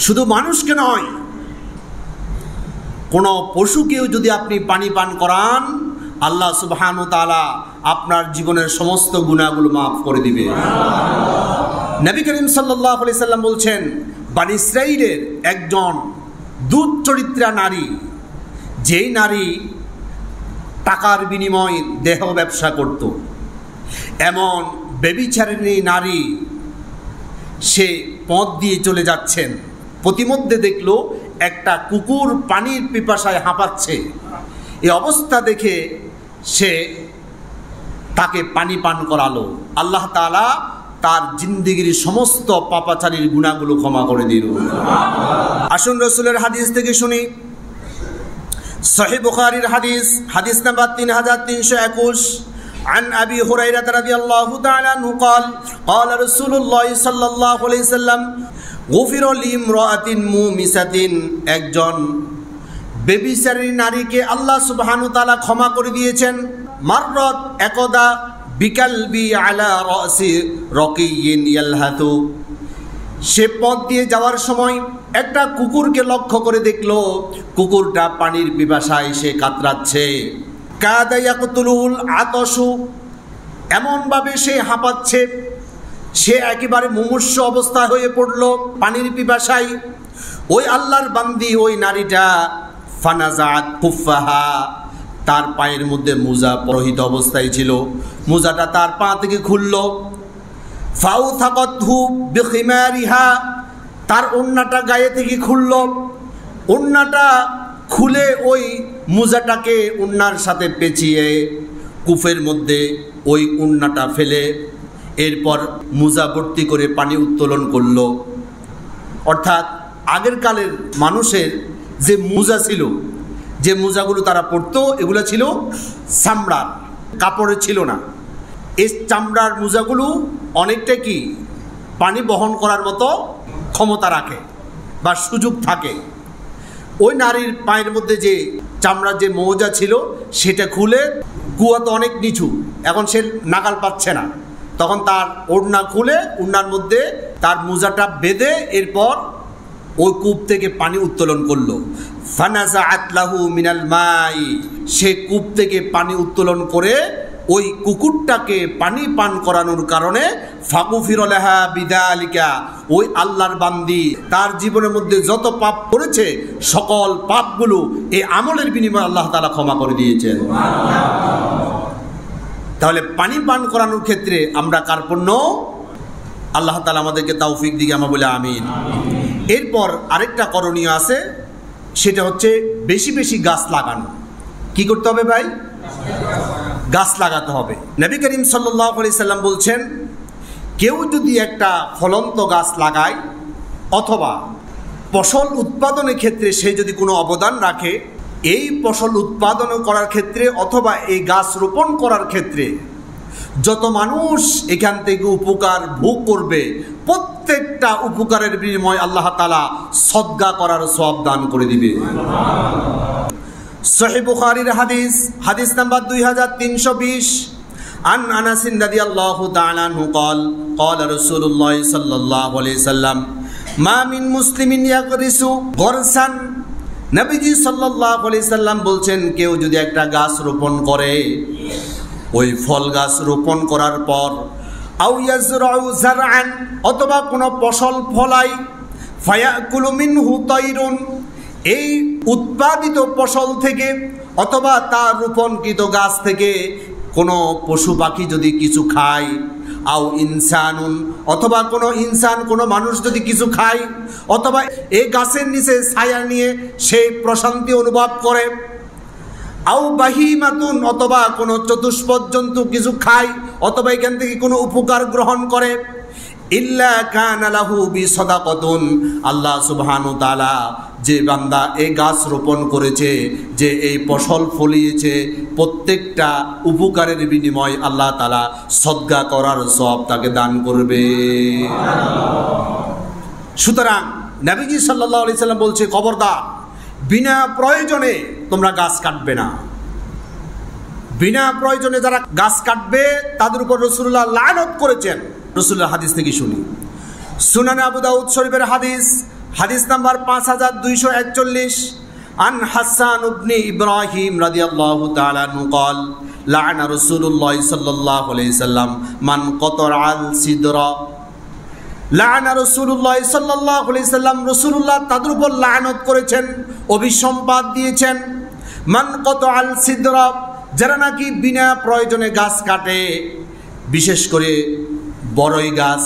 শুধু মানুষকে নয়, কোনো পশুকেও যদি আপনি পানি পান করান, আল্লাহ সুবহানাহু ওয়া তাআলা আপনার জীবনের সমস্ত গুনাহগুলো মাফ করে দিবে। নবী করিম সাল্লাল্লাহু আলাইহি সাল্লাম বলছেন, বনী ইসরাঈলের একজন দুধ চরিত্রা নারী, যেই নারী টাকার বিনিময়ে দেহ ব্যবসা করত, এমন ব্যভিচারিণী নারী সে পথ দিয়ে চলে যাচ্ছেন, প্রতিমধ্যে দেখলো একটা কুকুর পানির পিপাসায় হাঁপাচ্ছে। এই অবস্থা দেখে সে তাকে পানি পান করালো। আল্লাহ তাআলা তার জিন্দেগির সমস্ত পাপাচারীর গুনাহগুলো ক্ষমা করে দিল। আসুন রাসূলের হাদিস থেকে শুনি। সহিহ বুখারীর হাদিস, হাদিস নাম্বার 3321, عن أبي هريرة رضي الله تعالى عنه قال قال رسول الله صلى الله عليه وسلم غفر لامرأة مومسة, একজন বেবিচারী নারীকে আল্লাহ সুবহানাহু ওয়া তাআলা ক্ষমা করে দিয়েছেন। মাররাত একদা বিকালবি আলা রাসি রাকিয়িন ইয়ালহাতু, সে পথ দিয়ে যাওয়ার সময় একটা কুকুরকে লক্ষ্য করে দেখলো কুকুরটা পানির পিপাসায় সে কাতরাচ্ছে। কাদা ইয়াকতুলুল আতশু, এমনভাবে সে হাঁপাচ্ছে, সে একেবারে মুমূর্ষ অবস্থায় হয়ে পড়ল পানির পিপাসায়। ওই আল্লাহর বান্দি, ওই নারীটা ফানাজাত কুফাহা, তার পায়ের মধ্যে মোজা পরিহিত অবস্থায় ছিল, মোজাটা তার পা থেকে খুলল। ফাউথাকাতহু বিখিমারিহা, তার ওড়নাটা গায়ে থেকে খুলল। ওড়নাটা খুলে ওই মোজাটাকে ওড়নার সাথে পেঁচিয়ে কূপের মধ্যে ওই ওড়নাটা ফেলে এরপর মোজা ভর্তি করে পানি উত্তোলন করল। অর্থাৎ আগের কালের মানুষের যে মোজা ছিল, যে মোজাগুলো তারা পরতো, এগুলো ছিল চামড়ার, কাপড়ের ছিল না। এই চামড়ার মোজাগুলো অনেকটা কি পানি বহন করার মতো ক্ষমতা রাখে বা সুযোগ থাকে। ওই নারীর পায়ের মধ্যে যে চামড়ার যে মোজা ছিল সেটা খুলে, কুয়া তো অনেক নিচু, এখন সে নাগাল পাচ্ছে না, তখন তার ওড়না খুলে ওড়নার মধ্যে তার মোজাটা বেঁধে এরপর ওই কূপ থেকে পানি উত্তোলন করলো। ফানাজাআত লাহু মিনাল মাই, সে কূপ থেকে পানি উত্তোলন করে ওই কুকুরটাকে পানি পান করানোর কারণে ফাগুফির লাহা বিযালিকা, ওই আল্লাহর বান্দি তার জীবনের মধ্যে যত পাপ করেছে সকল পাপগুলো এই আমলের বিনিময়ে আল্লাহ তাআলা ক্ষমা করে দিয়েছেন। তাহলে পানি পান করানোর ক্ষেত্রে আমরা কার্পণ্য, আল্লাহ তাআলা আমাদেরকে তৌফিক দিকে, আমরা বলি আমিন। এরপর আরেকটা করণীয় আছে, সেটা হচ্ছে বেশি বেশি গাছ লাগানো। কি করতে হবে ভাই? গাছ লাগাতে হবে। নবী করিম সাল্লাল্লাহু আলাইহি সাল্লাম বলছেন, কেউ যদি একটা ফলন্ত গাছ লাগায় অথবা ফসল উৎপাদনের ক্ষেত্রে সে যদি কোনো অবদান রাখে, এই ফসল উৎপাদন করার ক্ষেত্রে অথবা এই গাছ রোপণ করার ক্ষেত্রে যত মানুষ এখান থেকে উপকার ভোগ করবে, প্রত্যেকটা উপকারের বিনিময়ে আল্লাহ তাআলা সদকা করার সওয়াব দান করে দিবে। সহিহ বুখারীর হাদিস, হাদিস নাম্বার 2320, আন আনাস রাদিয়াল্লাহু তাআলা আনহু قال قال رسول الله صلى الله عليه وسلم ما من مسلم يغرس غرسا, নবীজি সাল্লাল্লাহু আলাইহি সাল্লাম বলছেন, কেউ যদি একটা গাছ রোপণ করে, ওই ফল গাছ রোপণ করার পর আও ইয়াজরাউ জারআন, অথবা কোনো ফসল ফলাই, ফায়াকুলু মিনহু তায়রুন, এই উৎপাদিত ফসল থেকে অথবা তার রোপণকৃত গাছ থেকে কোনো পশু পাখি যদি কিছু খায়, আও ইনসানুন, অথবা কোনো ইনসান কোনো মানুষ যদি কিছু খায়, অথবা এই গাছের নিচে ছায়া নিয়ে সে প্রশান্তি অনুভব করে, আও বাহিমাতুন, অথবা কোনো চতুষ্পদ জন্তু কিছু খায় অথবা এখান থেকে কোনো উপকার গ্রহণ করে, ইল্লা কানা লাহু বিসাদাকাতুন, আল্লাহ সুবহানাহু ওয়া তাআলা যে বান্দা এই গাছ রোপণ করেছে, যে এই ফসল ফলিয়েছে, প্রত্যেকটা উপকারের বিনিময় আল্লাহ তাআলা সদকা করার সওয়াব তাকে দান করবে। সুতরাং নবীজি সাল্লাল্লাহু আলাইহি সাল্লাম বলছে, খবরদার, বিনা প্রয়োজনে তোমরা গাছ কাটবে না। বিনা প্রয়োজনে যারা গাছ কাটবে তাদের উপর রাসূলুল্লাহ লানত করেছেন। রাসূলের হাদিস থেকে শুনি, সুনানে আবু দাউদ শরীফের হাদিস, হাদিস নাম্বার 5241, আন হাসান ইবনে ইব্রাহিম রাদিয়াল্লাহু তাআলা আনহু قال لعن رسول الله صلى الله عليه وسلم من قطع السدر। লাআনা রাসূলুল্লাহ সাল্লাল্লাহু আলাইহি সাল্লাম, রাসূলুল্লাহ তাদের উপর লানত করেছেন, অভিসম্পাত দিয়েছেন। মান কতআল সিদরা, যারা নাকি বিনা প্রয়োজনে গাছ কাটে, বিশেষ করে বড়ই গাছ,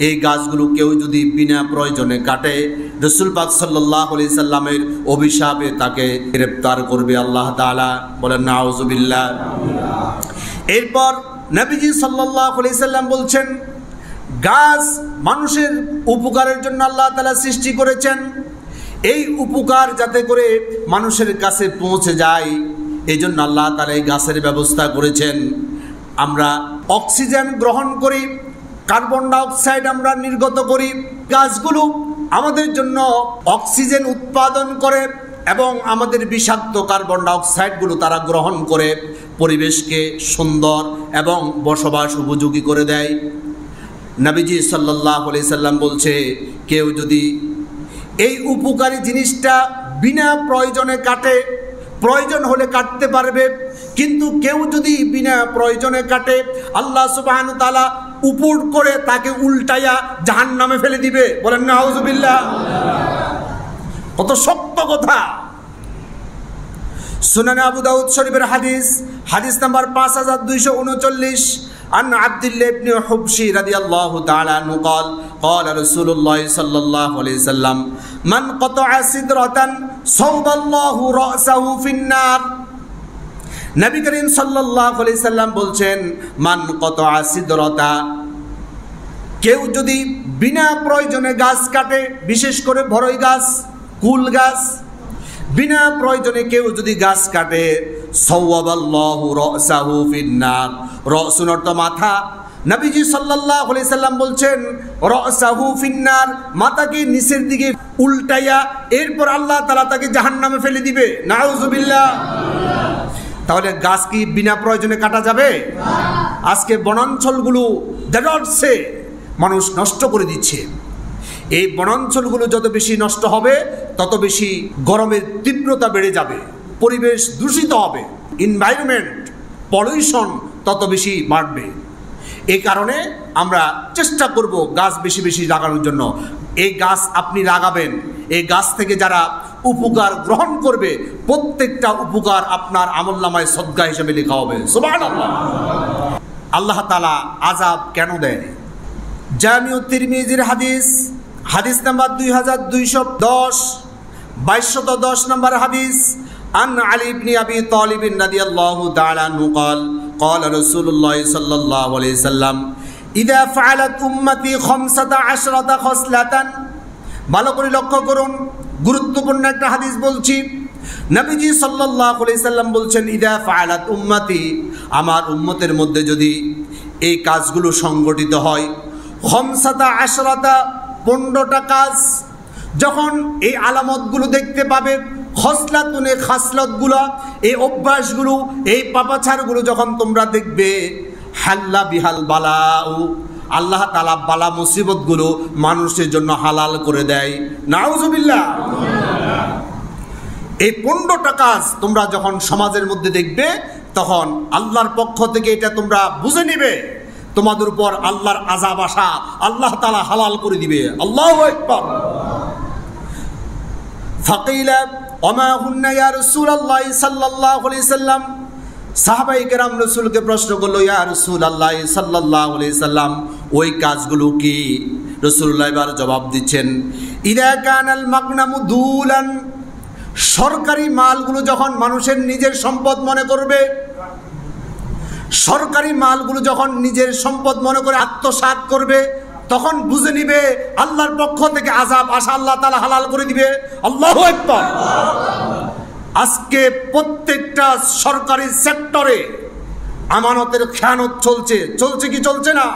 এই গাছগুলো কেউ যদি বিনা প্রয়োজনে কাটে, রাসূল পাক সাল্লাল্লাহু আলাইহি সাল্লামের অভিশাপে তাকে গ্রেফতার করবে আল্লাহ তাআলা। বলেন নাউযুবিল্লাহ। এরপর নবীজি সাল্লাল্লাহু আলাইহি সাল্লাম বলছেন, গাছ মানুষের উপকারের জন্য আল্লাহ তাআলা সৃষ্টি করেছেন। এই উপকার যাতে করে মানুষের কাছে পৌঁছে যায়, এই জন্য আল্লাহ তাআলা এই গাছের ব্যবস্থা করেছেন। আমরা অক্সিজেন গ্রহণ করি, কার্বন ডাইঅক্সাইড আমরা নির্গত করি। গাছগুলো আমাদের জন্য অক্সিজেন উৎপাদন করে এবং আমাদের বিষাক্ত কার্বন ডাইঅক্সাইডগুলো তারা গ্রহণ করে পরিবেশকে সুন্দর এবং বসবাস উপযোগী করে দেয়। নবীজি সাল্লাল্লাহু আলাইহি সাল্লাম বলছে, কেউ যদি এই উপকারী জিনিসটা বিনা প্রয়োজনে কাটে, প্রয়োজন হলে কাটতে পারবে, কিন্তু কেউ যদি বিনা প্রয়োজনে কাটে, আল্লাহ সুবহানাহু ওয়া তাআলা উপর করে তাকে উল্টাইয়া জাহান্নামে ফেলে দিবে। বলেন নাউযুবিল্লাহ। কত শক্ত কথা। সুনানে আবু দাউদ শরীফের হাদিস, হাদিস নাম্বার 5239, عن عبد الله بن حبشي رضي الله تعالى عنه قال قال رسول الله صلى الله عليه وسلم من قطع سدرة صوب الله رأسه في النار। নবী করিম সাল্লাল্লাহু আলাইহি সাল্লাম বলছেন, মান কতআ সিদরাতা, কেউ যদি বিনা প্রয়োজনে গাছ কাটে, বিশেষ করে বড়ই গাছ, কুল গাছ, বিনা প্রয়োজনে কেউ যদি গাছ কাটে, সাওয়াবাল্লাহু রাসাহু ফিন্নার। রাসুন অর্থ মাথা। নবীজি সাল্লাল্লাহু আলাইহি সাল্লাম বলছেন, রাসাহু ফিন্নার, মাথাকে নিচের দিকে উল্টাইয়া এরপর আল্লাহ তাআলা তাকে জাহান্নামে ফেলে দিবে। নাউযুবিল্লাহ। তাহলে গাছ কি বিনা প্রয়োজনে কাটা যাবে? আজকে বনাঞ্চলগুলো দেড়ছে মানুষ নষ্ট করে দিচ্ছে। এই বনাঞ্চলগুলো যত বেশি নষ্ট হবে, তত বেশি গরমের তীব্রতা বেড়ে যাবে, পরিবেশ দূষিত হবে, এনভায়রনমেন্ট পলিউশন তত বেশি বাড়বে। এই কারণে আমরা চেষ্টা করব গাছ বেশি বেশি লাগানোর জন্য। এই গাছ আপনি লাগাবেন, এই গাছ থেকে যারা উপকার গ্রহণ করবে, প্রত্যেকটা উপকার আপনার আমলনামায় সদকা হিসেবে লেখা হবে। সুবহানাল্লাহ। আল্লাহ তাআলা আযাব কেন দেয়? জামিউত তিরমিজির হাদিস, হাদিস নাম্বার 2210, 2210 নম্বর হাদিস, আন আলী ইবনে আবি তালিব রাদিয়াল্লাহু তাআলা আনহু قال قال رسول الله صلى الله عليه وسلم اذا فعلت امتي 15 خصلة। ভালো করে লক্ষ্য করুন, গুরুত্বপূর্ণ একটা হাদিস বলছি। নবীজি সাল্লাল্লাহু আলাইহি সাল্লাম বলছেন, ইদা ফাআলাত উম্মতি, আমার উম্মতের মধ্যে যদি এই কাজগুলো সংগঠিত হয়, 15 15টা কাজ, যখন এই আলামতগুলো দেখতে পাবে, খসলাতুনে খাসলতগুলো, এই অভ্যাসগুলো, এই পাপাচারগুলো যখন তোমরা দেখবে, হাল্লা বিহাল বালাউ, আল্লাহ তাআলা বালা মুসিবতগুলো মানুষের জন্য হালাল করে দেয়। নাউযুবিল্লাহ। এই 15টা কাজ তোমরা যখন সমাজের মধ্যে দেখবে, তখন আল্লাহর পক্ষ থেকে এটা তোমরা বুঝে নিবে, তোমাদের উপর আল্লাহর আযাব আসা, আল্লাহ তাআলা হালাল করে দিবে। আল্লাহু আকবার। ফাকিলা ওমা হুন্না ইয়া রাসূলুল্লাহ সাল্লাল্লাহু আলাইহি সাল্লাম, সাহাবায়ে কেরাম রাসূলকে প্রশ্ন করলো, ইয়া রাসূলুল্লাহ সাল্লাল্লাহু আলাইহি সাল্লাম, ওই কাজগুলো কি? রাসূলুল্লাহ এবার জবাব দিচ্ছেন, ইদা কানাল মাগনামু দুলান, সরকারি মালগুলো যখন মানুষের নিজের সম্পদ মনে করবে, সরকারি মালগুলো যখন নিজের সম্পদ মনে করে আত্মসাৎ করবে, তখন বুঝে নিবে আল্লাহর পক্ষ থেকে আযাব আসা, আল্লাহ তাআলা হালাল করে দিবে। আল্লাহু আকবার। আজকে প্রত্যেকটা সরকারি সেক্টরে আমানতের খেয়ানত চলছে কি চলছে না?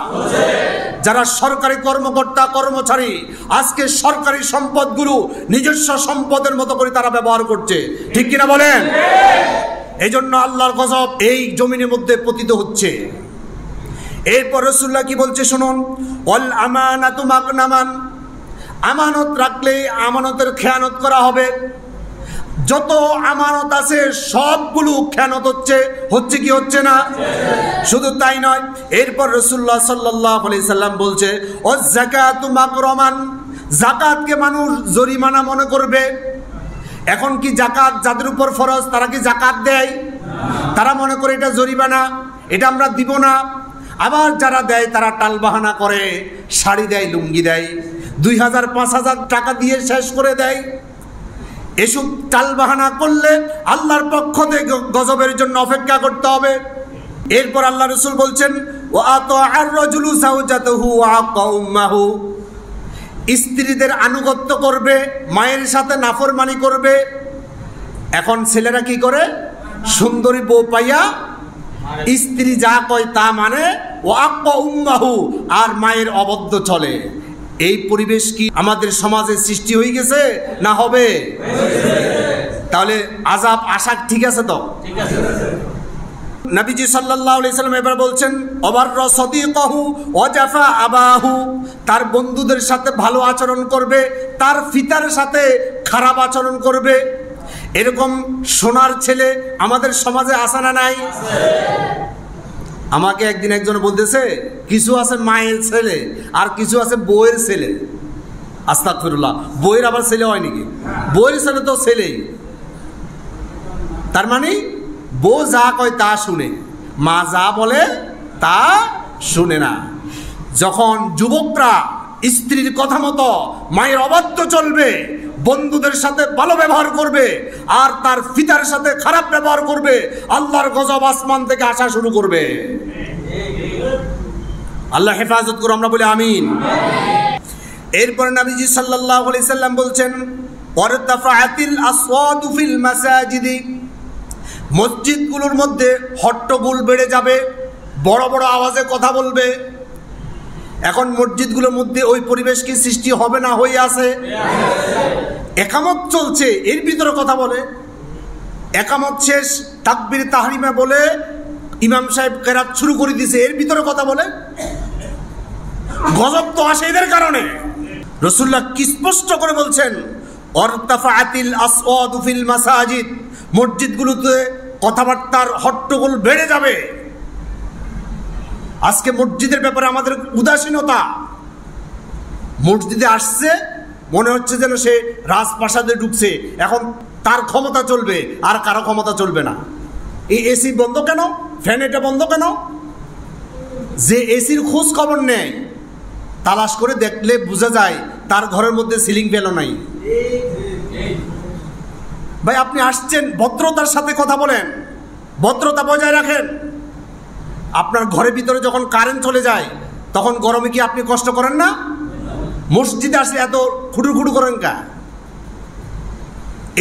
যারা সরকারি কর্মকর্তা কর্মচারী আজকে সরকারি সম্পদগুলো নিজস্ব সম্পদের মতো করে তারা ব্যবহার করছে, ঠিক কিনা বলেন? এই জন্য আল্লাহর গজব এই জমিনের মধ্যে পতিত হচ্ছে। এরপর রাসূলুল্লাহ কি বলছে শুনুন, ওয়াল আমানাতু মাগনামান, আমানত রাখলে আমানতের খেয়ানত করা হবে। যত আমানত আছে সবগুলো খেয়ানত হচ্ছে কি হচ্ছে না? শুধু তাই নয়, এরপর রাসূলুল্লাহ সাল্লাল্লাহু আলাইহি সাল্লাম বলছে, ওয়াজ যাকাতু মাগরামান, যাকাতকে মানুষ জরিমানা মনে করবে। এখন কি যাকাত যাদের উপর ফরজ তারা কি যাকাত দেয়? তারা মনে করে এটা জরিমানা, এটা আমরা দিব না। আবার যারা দেয় তারা টালবাহানা করে, শাড়ি দেয়, লুঙ্গি দেয়, 2000-5000 টাকা দিয়ে শেষ করে দেয়। এসব টালবাহানা করলে আল্লাহর পক্ষ থেকে গজবের জন্য অপেক্ষা করতে হবে। এরপর আল্লাহ রাসূল বলছেন, ওয়া আতাআর রাজুলু যাওজাতাহু ওয়া আক্কা উম্মাহু, স্ত্রীদের আনুগত্য করবে, মায়ের সাথে নাফরমানি করবে। এখন ছেলেরা কি করে? সুন্দরী বউ পাইয়া স্ত্রী যা কয় তা মানে, ও আক্কা উম্মাহু, আর মায়ের অবাধ্য চলে। এই পরিবেশ কি আমাদের সমাজে সৃষ্টি হয়ে গেছে না হবে? তাহলে আযাব আসা ঠিক আছে তো? ঠিক আছে। নবীজি সাল্লাল্লাহু আলাইহি সাল্লাম এবার বলছেন, ওয়াবাররা সাদিকাহু ওয়া জাফা আবাহু, তার বন্ধুদের সাথে ভালো আচরণ করবে, তার পিতার সাথে খারাপ আচরণ করবে। এরকম সোনার ছেলে আমাদের সমাজে আছে না নাই? আমাকে একদিন একজন বলতেছে, কিছু আছে মায়ের ছেলে আর কিছু আছে বউয়ের ছেলে। আস্তাগফিরুল্লাহ, বউয়ের আবার ছেলে হয় নাকি? বউয়ের ছেলে তো ছেলেই। তার মানে বউ যা কয় তা শুনে, মা যা বলে তা শুনে না। যখন যুবকরা স্ত্রীর কথা মতো মায়ের অবাধ্য চলবে, বন্ধুদের সাথে ভালো ব্যবহার করবে আর তার পিতার সাথে খারাপ ব্যবহার করবে, আল্লাহর গজব আসমান থেকে আসা শুরু করবে। আল্লাহ হেফাজত করুন, আমরা বলি আমিন। এরপর নবীজি সাল্লাল্লাহু আলাইহি সাল্লাম বলছেন, ওয়ারতাফাআতিল আসওয়াতু ফিল মাসাজিদি, মসজিদগুলোর মধ্যে হট্টগোল বেড়ে যাবে, বড় বড় আওয়াজে কথা বলবে। এখন মসজিদগুলোর মধ্যে ওই পরিবেশ কি সৃষ্টি হবে না হয়ে আছে? একামত চলছে, এর ভিতরে কথা বলে। একামত শেষ, তাকবীর তাহরিমা বলে ইমাম সাহেব কেরাত শুরু করে দিয়েছে, এর ভিতরে কথা বলে। গজব তো আসে এদের কারণে। রাসূলুল্লাহ কি স্পষ্ট করে বলছেন, ওয়ারতাফাআতিল আসওয়াতু ফিল মাসাজিদ, মসজিদগুলোতে কথাবার্তার হট্টগোল বেড়ে যাবে। আজকে মসজিদের ব্যাপারে আমাদের উদাসীনতা। মসজিদে আসছে মনে হচ্ছে যেন সে রাজপ্রাসাদে ঢুকছে, এখন তার ক্ষমতা চলবে আর কারো ক্ষমতা চলবে না। এই এসি বন্ধ কেন? ফ্যান এটা বন্ধ কেন? যে এসির খোঁজ খবর নেয়, তালাশ করে দেখলে বোঝা যায় তার ঘরের মধ্যে সিলিং ফ্যানও নাই। ভাই আপনি আসছেন, ভদ্রতার সাথে কথা বলেন, ভদ্রতা বজায় রাখেন। আপনার ঘরের ভিতরে যখন কারেন্ট চলে যায় তখন গরমে কি আপনি কষ্ট করেন না? মসজিদে আসলে এত খুটুর করেন কা?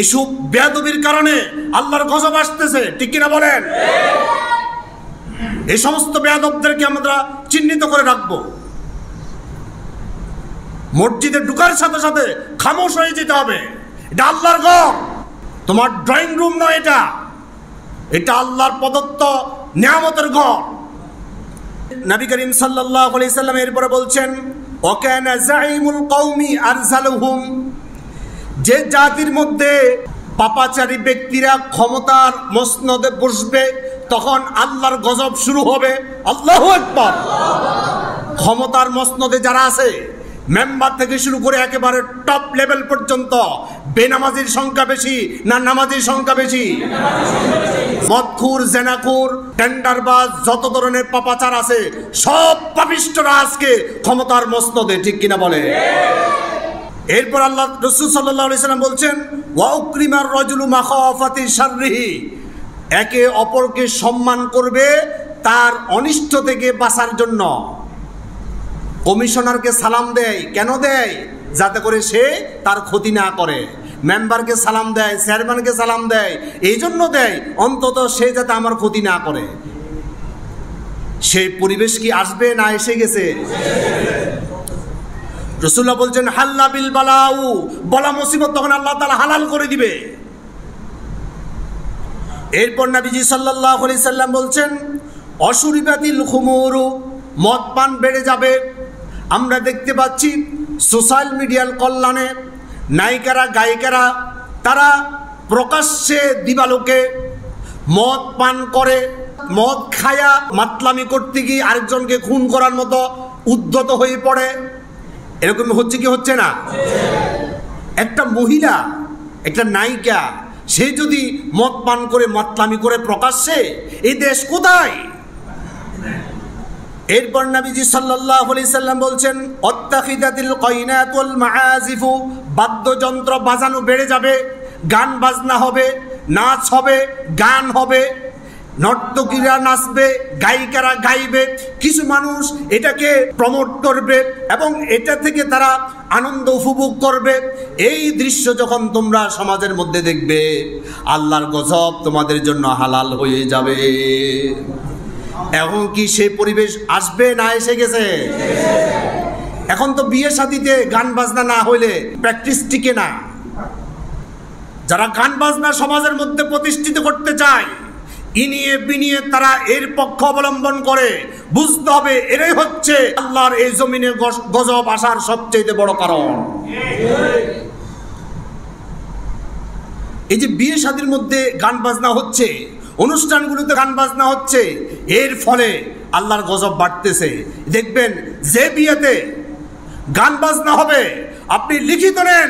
এসব বেয়াদবির কারণে আল্লাহর গজব আসতেছে, ঠিক কিনা বলেন? এই সমস্ত বেয়াদবদেরকে আমরা চিহ্নিত করে রাখবো। মসজিদে ঢুকার সাথে সাথে খামোশ হয়ে যেতে হবে। এটা আল্লাহর ঘর, তোমার ড্রয়িং রুম নয়। এটা আল্লাহর প্রদত্ত নিয়ামতের ঘর। নবী করিম সাল্লাল্লাহু আলাইহি সাল্লাম এরপরে বলছেন, ওয়াকানা যাইমুল কওমি আরসালুহুম, যে জাতির মধ্যে পাপাচারী ব্যক্তিরা ক্ষমতার মসনদে বসবে তখন আল্লাহর গজব শুরু হবে। আল্লাহু আকবার। ক্ষমতার মসনদে যারা আছে মেম্বার থেকে শুরু করে একেবারে টপ লেভেল পর্যন্ত বেনামাজির সংখ্যা বেশি না নামাজির সংখ্যা বেশি? মদখুর, জেনাখুর, টেন্ডারবাজ, যত ধরনের পাপাচার আছে সব পাপিষ্ঠরা আজকে ক্ষমতার মসনদে, ঠিক কিনা বলে? এরপর আল্লাহ রাসূল সাল্লাল্লাহু আলাইহি সাল্লাম বলছেন ওয়া উকরিমার রাজুলু মাখাফাতি শাররিহি, একে অপরকে সম্মান করবে তার অনিষ্ট থেকে বাঁচার জন্য। কমিশনারকে সালাম দেয়, কেন দেয়? যাতে করে সে তার ক্ষতি না করে। মেম্বারকে সালাম দেয়, চেয়ারম্যানকে সালাম দেয়, এই জন্য দেয় অন্তত সে যাতে আমার ক্ষতি না করে। সেই পরিবেশ কি আসবে না এসে গেছে? রাসূলুল্লাহ বলছেন হাল্লা বিল বালাউ, বলা মুসিবত তখন আল্লাহ তাআলা হালাল করে দিবে। এরপর নবীজি সাল্লাল্লাহু আলাইহি সাল্লাম বলছেন অশুরিবাতিল খুমুরু, মদ পান বেড়ে যাবে। আমরা দেখতে পাচ্ছি সোশ্যাল মিডিয়ার কল্যাণে নায়িকারা, গায়িকারা তারা প্রকাশ্যে দিবালোকে মদ পান করে, মদ খায়া মাতলামি করতে গিয়ে আরেকজনকে খুন করার মতো উদ্যত হয়ে পড়ে। এরকম হচ্ছে কি হচ্ছে না? একটা মহিলা, একটা নায়িকা, সে যদি মদ পান করে মাতলামি করে প্রকাশ্যে, এই দেশ কোথায়? এরপর নবীজি সাল্লাল্লাহু আলাইহি সাল্লাম বলছেন অত্তাখিদাতিল কাইনাতুল মাআজিফু, বাদ্যযন্ত্র বাজানো বেড়ে যাবে, গান বাজনা হবে, নাচ হবে, গান হবে, নর্তকীরা নাচবে, গায়িকারা গাইবে। কিছু মানুষ এটাকে প্রমোট করবে এবং এটা থেকে তারা আনন্দ উপভোগ করবে। এই দৃশ্য যখন তোমরা সমাজের মধ্যে দেখবে, আল্লাহর গজব তোমাদের জন্য হালাল হয়ে যাবে। এখন কি সেই পরিবেশ আসবে না এসে গেছে? এখন তো বিয়ে শাদীতে গান বাজনা না হইলে প্র্যাকটিস টিকে না। যারা গান বাজনা সমাজের মধ্যে প্রতিষ্ঠিত করতে চায়, ইনিয়ে বিনিয়ে তারা এর পক্ষ অবলম্বন করে। বুঝতে হবে এটাই হচ্ছে আল্লাহর এই জমিনে গজব আসার সবচেয়ে বড় কারণ। এই যে বিয়ে শাদীর মধ্যে গান বাজনা হচ্ছে, অনুষ্ঠানগুলোতে গান বাজনা হচ্ছে, এর ফলে আল্লাহর গজব বাড়তেছে। দেখবেন যে বিয়েতে গান বাজনা হবে, আপনি লিখিত নেন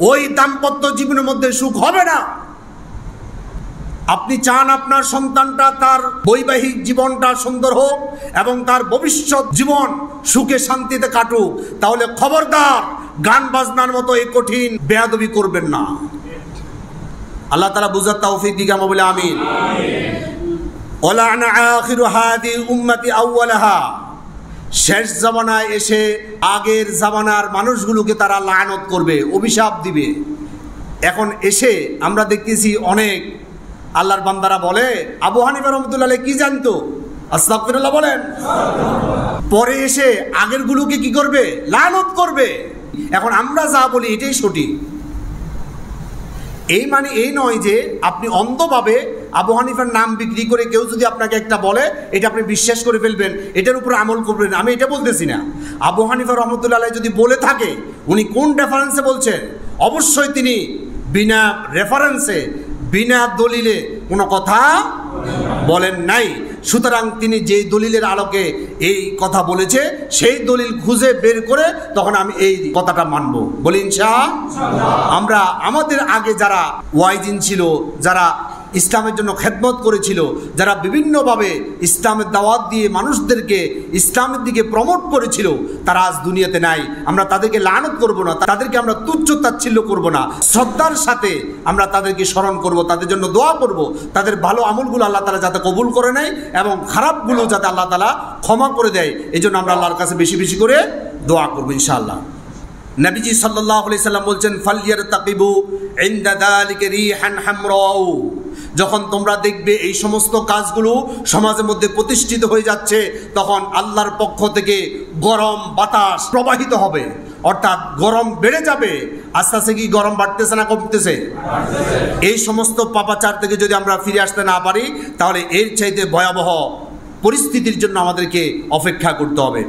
ওই দাম্পত্য জীবনের মধ্যে সুখ হবে না। আপনি চান আপনার সন্তানটা, তার বৈবাহিক জীবনটা সুন্দর হোক এবং তার ভবিষ্যৎ জীবন সুখে শান্তিতে কাটুক, তাহলে খবরদার গান বাজনার মতো এই কঠিন বেয়াদবি করবেন না। আল্লাহ তাআলা বুঝার তৌফিক দিক আমরা বলে আমিন। ওয়ালা'না আখিরু হাদিহি উম্মতি আউওয়ালাহা, শেষ জামানায় এসে আগের জামানার মানুষগুলোকে তারা লানত করবে, অভিশাপ দিবে। এখন এসে আমরা দেখতেছি অনেক আল্লাহর বান্দারা বলে আবু হানিফা রাহমাতুল্লাহ আলাইহি কি জানতো? আস্তাগফিরুল্লাহ বলেন। পরে এসে আগের গুলোকে কি করবে? লানত করবে। এখন আমরা যা বলি এটাই সঠিক। এই মানে এই নয় যে আপনি অন্ধভাবে আবু হানিফার নাম বিক্রি করে কেউ যদি আপনাকে একটা বলে এটা আপনি বিশ্বাস করে ফেলবেন, এটার উপর আমল করবেন। আমি এটা বলতেছি না। আবু হানিফা রাহমাতুল্লাহ আলাইহি যদি বলে থাকে, উনি কোন রেফারেন্সে বলছেন? অবশ্যই তিনি বিনা রেফারেন্সে, বিনা দলিলে কোনো কথা বলেন নাই। সুতরাং তিনি যেই দলিলের আলোকে এই কথা বলেছে, সেই দলিল খুঁজে বের করে তখন আমি এই কথাটা মানব। বলি ইনশাআল্লাহ। আমরা আমাদের আগে যারা ওয়াইজিন ছিল, যারা ইসলামের জন্য খেদমত করেছিল, যারা বিভিন্নভাবে ইসলামের দাওয়াত দিয়ে মানুষদেরকে ইসলামের দিকে প্রমোট করেছিল, তারা আজ দুনিয়াতে নাই। আমরা তাদেরকে লানত করব না, তাদেরকে আমরা তুচ্ছ তাচ্ছিল্য করব না, শ্রদ্ধার সাথে আমরা তাদেরকে স্মরণ করব, তাদের জন্য দোয়া করব, তাদের ভালো আমলগুলো আল্লাহ তাআলা যাতে কবুল করে নেয় এবং খারাপগুলো যাতে আল্লাহ তাআলা ক্ষমা করে দেয়, এই জন্য আমরা আল্লাহর কাছে বেশি বেশি করে দোয়া করব ইনশাআল্লাহ। নবীজি সাল্লাল্লাহু আলাইহি সাল্লাম বলছেন ফালইয়ারতাকিবু ইনদা যালিকা রিহান হামরাউ, যখন তোমরা দেখবে এই সমস্ত কাজগুলো সমাজের মধ্যে প্রতিষ্ঠিত হয়ে যাচ্ছে, তখন আল্লাহর পক্ষ থেকে গরম বাতাস প্রবাহিত হবে, অর্থাৎ গরম বেড়ে যাবে। আস্তে আস্তে কি গরম বাড়তেছে না কমতেছে? এই সমস্ত পাপাচার থেকে যদি আমরা ফিরে আসতে না পারি, তাহলে এর চাইতে ভয়াবহ পরিস্থিতির জন্য আমাদেরকে অপেক্ষা করতে হবে।